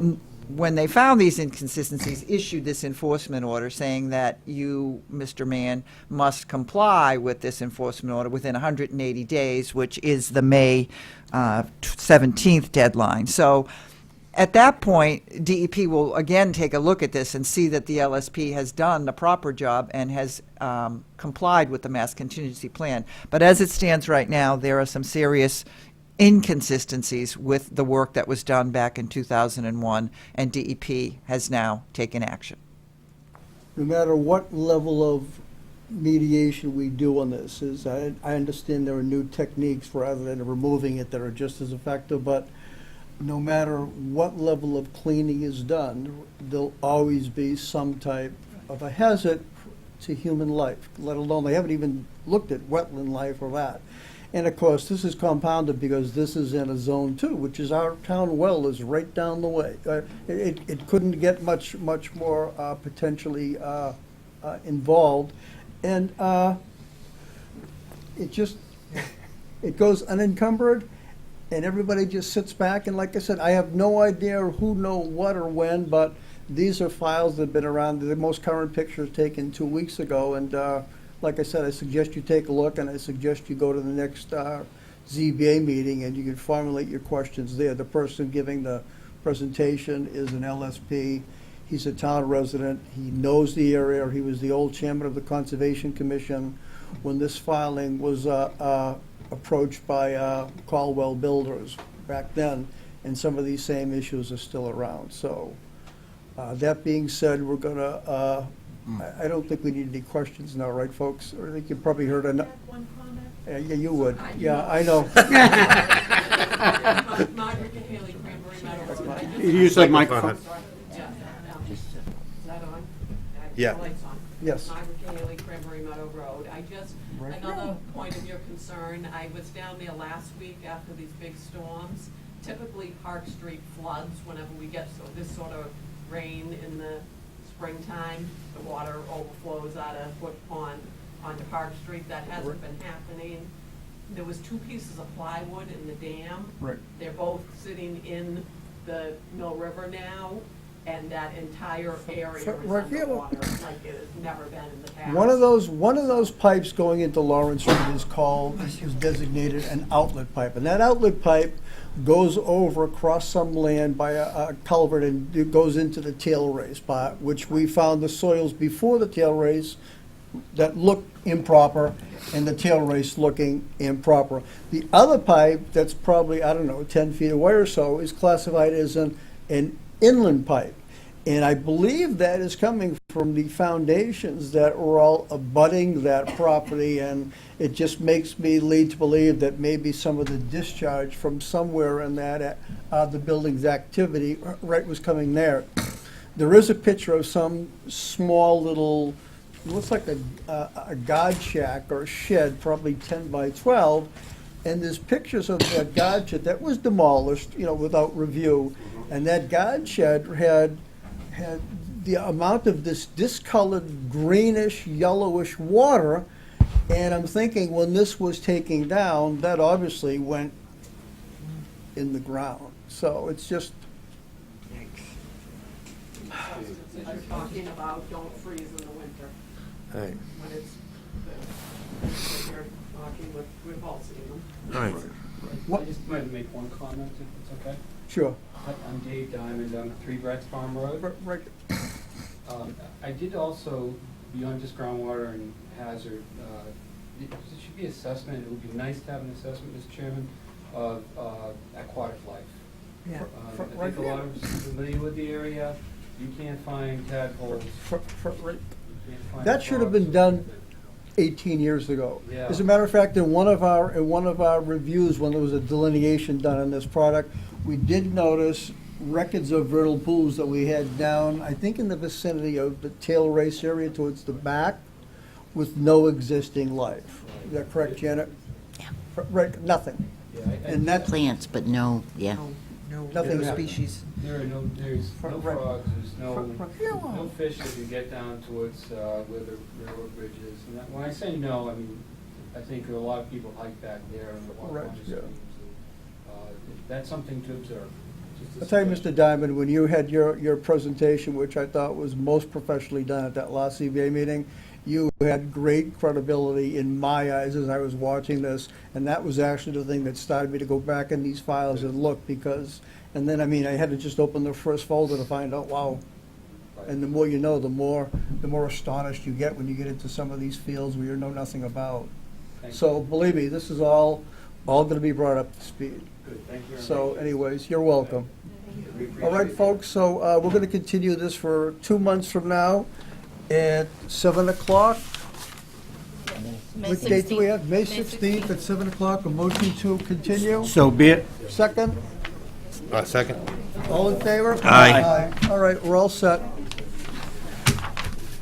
[SPEAKER 10] when they found these inconsistencies, issued this enforcement order saying that you, Mr. Mann, must comply with this enforcement order within 180 days, which is the May 17th deadline. So at that point, DEP will again take a look at this and see that the LSP has done the proper job and has complied with the Mass Contingency Plan. But as it stands right now, there are some serious inconsistencies with the work that was done back in 2001, and DEP has now taken action.
[SPEAKER 1] No matter what level of mediation we do on this, I understand there are new techniques rather than removing it that are just as effective, but no matter what level of cleaning is done, there'll always be some type of a hazard to human life, let alone they haven't even looked at wetland life or that. And of course, this is compounded because this is in a zone 2, which is our town well is right down the way. It couldn't get much more potentially involved. And it goes unencumbered, and everybody just sits back. And like I said, I have no idea who know what or when, but these are files that have been around. The most current picture was taken 2 weeks ago, and like I said, I suggest you take a look, and I suggest you go to the next ZBA meeting, and you can formulate your questions there. The person giving the presentation is an LSP. He's a town resident. He knows the area. He was the old chairman of the Conservation Commission when this filing was approached by Caldwell Builders back then, and some of these same issues are still around. So that being said, we're gonna, I don't think we need any questions now, right, folks? Or I think you probably heard enough.
[SPEAKER 7] One comment?
[SPEAKER 1] Yeah, you would. Yeah, I know.
[SPEAKER 7] Margaret and Haley, Cranberry Meadow Road.
[SPEAKER 6] You use that microphone.
[SPEAKER 7] Yeah, is that on?
[SPEAKER 4] Yeah.
[SPEAKER 7] The light's on.
[SPEAKER 1] Yes.
[SPEAKER 7] Margaret Haley, Cranberry Meadow Road. Another point of your concern, I was down there last week after these big storms. Typically, Park Street floods whenever we get this sort of rain in the springtime. The water overflows out of Foot Pond onto Park Street. That hasn't been happening. There was 2 pieces of plywood in the dam.
[SPEAKER 1] Right.
[SPEAKER 7] They're both sitting in the Mill River now, and that entire area is underwater like it has never been in the past.
[SPEAKER 1] One of those pipes going into Lawrence Street is designated an outlet pipe, and that outlet pipe goes over across some land by a culvert, and it goes into the tail race part, which we found the soils before the tail race that looked improper, and the tail race looking improper. The other pipe that's probably, I don't know, 10 feet away or so is classified as an inland pipe. And I believe that is coming from the foundations that were all abutting that property, and it just makes me lead to believe that maybe some of the discharge from somewhere in that, the building's activity, right, was coming there. There is a picture of some small little, looks like a guard shack or a shed, probably 10 by 12, and there's pictures of that guard shed that was demolished, without review, and that guard shed had the amount of this discolored greenish, yellowish water, and I'm thinking when this was taken down, that obviously went in the ground. So it's just.
[SPEAKER 7] You're talking about don't freeze in the winter.
[SPEAKER 4] All right.
[SPEAKER 7] When it's, you're talking with, we've all seen them.
[SPEAKER 4] All right.
[SPEAKER 1] What?
[SPEAKER 12] I just wanted to make one comment, if it's okay.
[SPEAKER 1] Sure.
[SPEAKER 12] I'm Dave Diamond, I'm 3 Brett's Farm Road.
[SPEAKER 1] Right.
[SPEAKER 12] I did also, beyond just groundwater and hazard, there should be assessment, it would be nice to have an assessment, Mr. Chairman, of aquatic life.
[SPEAKER 1] Yeah.
[SPEAKER 12] I think a lot of us are familiar with the area, you can't find tadpoles. You can't find
[SPEAKER 1] That should have been
[SPEAKER 12] frogs.
[SPEAKER 1] done 18 years ago.
[SPEAKER 12] Yeah.
[SPEAKER 1] As a matter of fact, in one of our reviews, when there was a delineation done on this product, we did notice records of vernal pools that we had down, I think in the vicinity of the tail race area towards the back, with no existing life. Is that correct, Janet?
[SPEAKER 3] Yeah.
[SPEAKER 1] Right, nothing.
[SPEAKER 12] Yeah,
[SPEAKER 1] And that's,
[SPEAKER 3] Plants, but no, yeah.
[SPEAKER 1] nothing
[SPEAKER 12] Yeah.
[SPEAKER 1] happened.
[SPEAKER 10] Species.
[SPEAKER 12] There's no
[SPEAKER 1] Right.
[SPEAKER 12] frogs, there's
[SPEAKER 1] Right.
[SPEAKER 12] no fish that can get down towards where the railroad bridge is. And when I say no, I mean, I think a lot of people hike back there and walk
[SPEAKER 1] Right,
[SPEAKER 12] on the
[SPEAKER 1] yeah.
[SPEAKER 12] streams. That's something to observe. Just a
[SPEAKER 1] I'll tell you, Mr.
[SPEAKER 12] suggestion.
[SPEAKER 1] Diamond, when you had your presentation, which I thought was most professionally done at that last CBA meeting, you had great credibility in my eyes as I was watching this, and that was actually the thing that started me to go back in these files and look, because, and then, I had to just open the first folder to find out, wow. And the more you know, the more astonished you get when you get into some of these fields where you know nothing about.
[SPEAKER 12] Thank you.
[SPEAKER 1] So, believe me, this is all gonna be brought up to speed.
[SPEAKER 12] Good, thank you very
[SPEAKER 1] So
[SPEAKER 12] much.
[SPEAKER 1] anyways, you're welcome.
[SPEAKER 12] We appreciate
[SPEAKER 1] All right,
[SPEAKER 12] it.
[SPEAKER 1] folks, so we're going to continue this for 2 months from now at 7 o'clock. What date do we have? May 16th at 7 o'clock, a motion to continue.
[SPEAKER 6] So be it.
[SPEAKER 1] Second,
[SPEAKER 4] Second?
[SPEAKER 1] all in favor?
[SPEAKER 4] Aye.
[SPEAKER 1] All right, we're all set.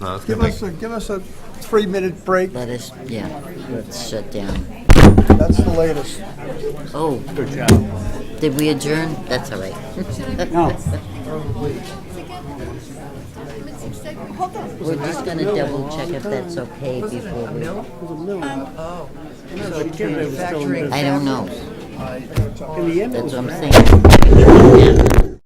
[SPEAKER 4] No, that's
[SPEAKER 1] Give
[SPEAKER 4] gonna make-
[SPEAKER 1] us a 3-minute break.
[SPEAKER 3] Let's shut down.
[SPEAKER 1] That's the latest.
[SPEAKER 3] Oh,
[SPEAKER 6] Good job.
[SPEAKER 3] did we adjourn? That's all right.
[SPEAKER 6] No.
[SPEAKER 3] We're just gonna double check if that's okay before we,
[SPEAKER 10] Oh. So manufacturing.
[SPEAKER 3] I don't know.
[SPEAKER 6] In the end, it
[SPEAKER 3] That's
[SPEAKER 6] was
[SPEAKER 3] what I'm saying.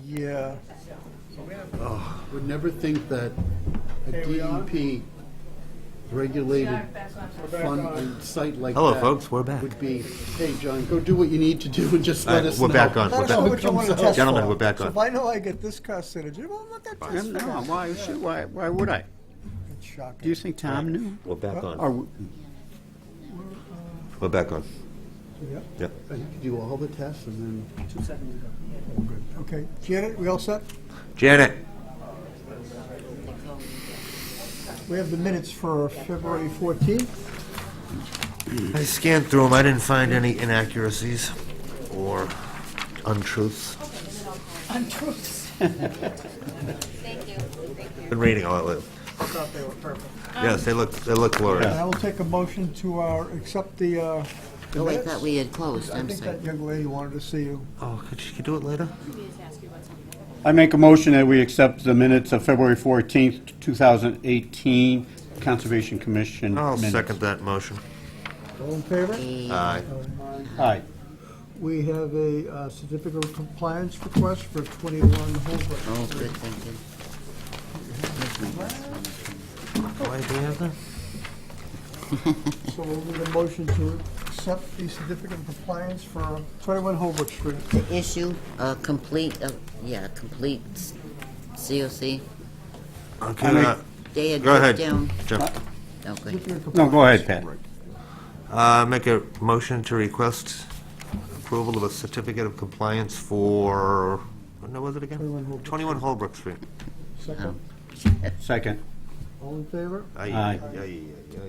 [SPEAKER 1] Yeah.
[SPEAKER 9] Would never think that a
[SPEAKER 1] Hey, we on?
[SPEAKER 9] DEP regulated fund site like that.
[SPEAKER 4] Hello, folks, we're back.
[SPEAKER 9] Would be, hey, John, go do what you need to do and just
[SPEAKER 4] All
[SPEAKER 9] let
[SPEAKER 4] right,
[SPEAKER 9] us know.
[SPEAKER 4] we're back on.
[SPEAKER 1] Let us know what you want to test
[SPEAKER 4] Gentlemen,
[SPEAKER 1] for.
[SPEAKER 4] we're back
[SPEAKER 1] So
[SPEAKER 4] on.
[SPEAKER 1] if I know I get this carcinogen, well, let that test for
[SPEAKER 6] No,
[SPEAKER 1] that.
[SPEAKER 6] why would I?
[SPEAKER 1] It's shocking.
[SPEAKER 6] Do you think Tom knew?
[SPEAKER 4] We're back on.
[SPEAKER 6] Or,
[SPEAKER 4] We're back on.
[SPEAKER 1] Yep.
[SPEAKER 4] Yep.
[SPEAKER 9] You could do all the tests and then.
[SPEAKER 10] 2 seconds ago.
[SPEAKER 1] Okay, Janet, we all set?
[SPEAKER 4] Janet?
[SPEAKER 1] We have the minutes for February 14th.
[SPEAKER 4] I scanned through them. I didn't find any inaccuracies or untruths.
[SPEAKER 11] Untruths.
[SPEAKER 4] Been reading all of it.
[SPEAKER 1] I thought they were perfect.
[SPEAKER 4] Yes, they look glorious.
[SPEAKER 1] And I will take a motion to accept the
[SPEAKER 3] Oh, I
[SPEAKER 1] minutes.
[SPEAKER 3] thought we had closed,
[SPEAKER 1] I
[SPEAKER 3] I'm
[SPEAKER 1] think
[SPEAKER 3] sorry.
[SPEAKER 1] that young lady wanted to see you.
[SPEAKER 4] Oh, could you do it later?
[SPEAKER 6] I make a motion that we accept the minutes of February 14th, 2018, Conservation Commission
[SPEAKER 4] I'll
[SPEAKER 6] minutes.
[SPEAKER 4] second that motion.
[SPEAKER 1] All in favor?
[SPEAKER 4] Aye.
[SPEAKER 6] Aye.
[SPEAKER 1] We have a certificate of compliance request for 21 Holbrook.
[SPEAKER 3] Oh, good, thank you.
[SPEAKER 4] Why do you have that?
[SPEAKER 1] So we'll need a motion to accept the certificate of compliance for 21 Holbrook Street.
[SPEAKER 3] To issue a complete, complete COC.
[SPEAKER 4] Okay,
[SPEAKER 3] They had
[SPEAKER 4] go
[SPEAKER 3] put
[SPEAKER 4] ahead,
[SPEAKER 3] down.
[SPEAKER 4] Jim.
[SPEAKER 3] Okay.
[SPEAKER 1] Certificate of
[SPEAKER 6] No, go ahead, Pat.
[SPEAKER 4] Make a motion to request approval of a certificate of compliance for, what was it again? 21 Holbrook Street.
[SPEAKER 1] Second.
[SPEAKER 6] Second.
[SPEAKER 1] All in favor?
[SPEAKER 4] Aye.
[SPEAKER 6] Aye.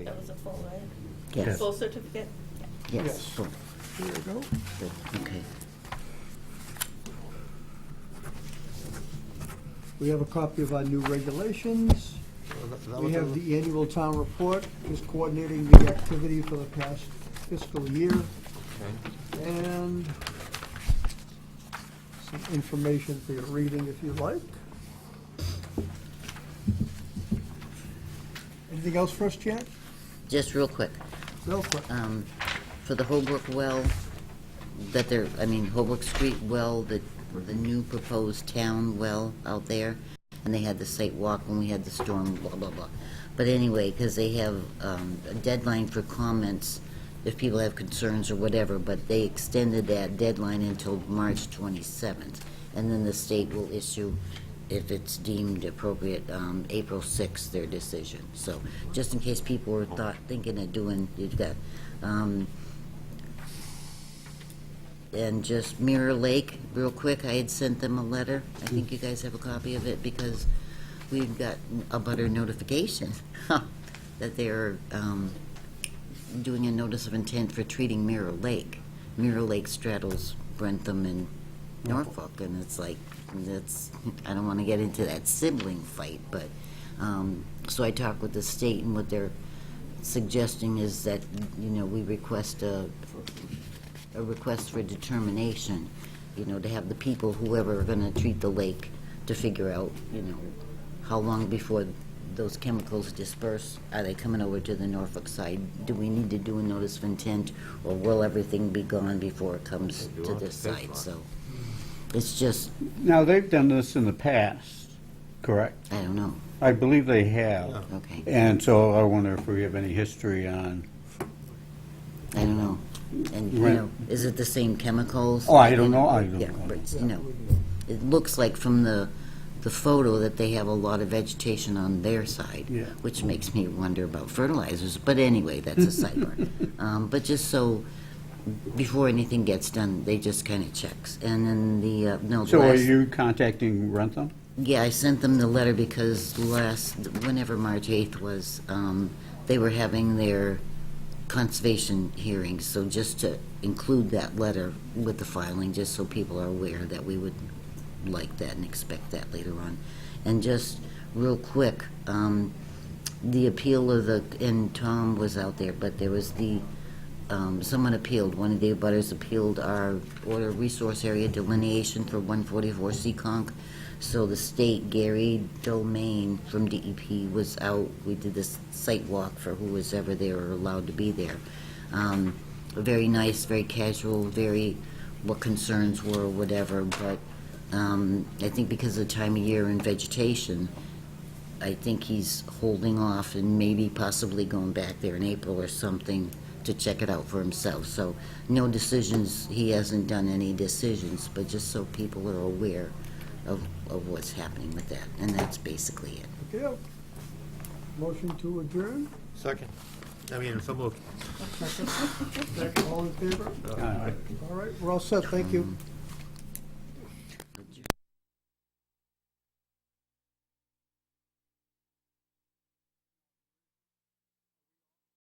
[SPEAKER 11] That was a full, right?
[SPEAKER 3] Yes,
[SPEAKER 11] Full certificate?
[SPEAKER 3] yes, full.
[SPEAKER 1] Here you go.
[SPEAKER 3] Good, okay.
[SPEAKER 1] We have a copy of our new regulations. We have the annual town report, just coordinating the activity for the past fiscal year. And some information for your reading if you like. Anything else for us, Janet?
[SPEAKER 3] Just real quick,
[SPEAKER 1] Real quick.
[SPEAKER 3] for the Holbrook well, Holbrook Street well, the new proposed town well out there, and they had the site walk when we had the storm, blah, blah, blah. But anyway, because they have a deadline for comments, if people have concerns or whatever, but they extended that deadline until March 27th. And then the state will issue, if it's deemed appropriate, April 6th, their decision. So, just in case people were thinking of doing that. And just Mirror Lake, real quick, I had sent them a letter. I think you guys have a copy of it, because we've got a butter notification that they're doing a notice of intent for treating Mirror Lake. Mirror Lake straddles Brentham and Norfolk, and it's like, I don't want to get into that sibling fight, but, so I talked with the state, and what they're suggesting is that, we request a request for determination, to have the people, whoever are gonna treat the lake, to figure out, how long before those chemicals disperse. Are they coming over to the Norfolk side? Do we need to do a notice of intent, or will everything be gone before it comes to this side? So, it's just,
[SPEAKER 6] Now, they've done this in the past, correct?
[SPEAKER 3] I don't know,
[SPEAKER 6] I believe they have.
[SPEAKER 3] okay,
[SPEAKER 6] And so I wonder if we have any history on,
[SPEAKER 3] I don't know. And,
[SPEAKER 6] Right.
[SPEAKER 3] is it the same chemicals?
[SPEAKER 6] Oh, I don't know. I don't
[SPEAKER 3] Yeah,
[SPEAKER 6] know.
[SPEAKER 3] but, it looks like from the photo that they have a lot of vegetation on their side,
[SPEAKER 6] Yeah.
[SPEAKER 3] which makes me wonder about fertilizers, but anyway, that's a sidebar. But just so, before anything gets done, they just kind of checks. And then the
[SPEAKER 6] So are
[SPEAKER 3] last-
[SPEAKER 6] you contacting Rentham?
[SPEAKER 3] Yeah, I sent them the letter because whenever March 8th was, they were having their conservation hearings, so just to include that letter with the filing, just so people are aware that we would like that and expect that later on. And just real quick, the appeal of and Tom was out there, but there was someone appealed, one of the abutters appealed our order resource area delineation for 144 Seekonk. So the state, Gary Domain from DEP was out. We did this site walk for who was ever there or allowed to be there. Very nice, very casual, very what concerns were, whatever, but I think because of the time of year and vegetation, I think he's holding off and maybe possibly going back there in April or something to check it out for himself. So no decisions, he hasn't done any decisions, but just so people are aware of what's happening with that. And that's basically it.
[SPEAKER 1] Okay. Motion to adjourn.
[SPEAKER 4] Second. I mean, so moved.
[SPEAKER 1] All in favor?
[SPEAKER 6] Aye.
[SPEAKER 1] All right, we're all set, thank you.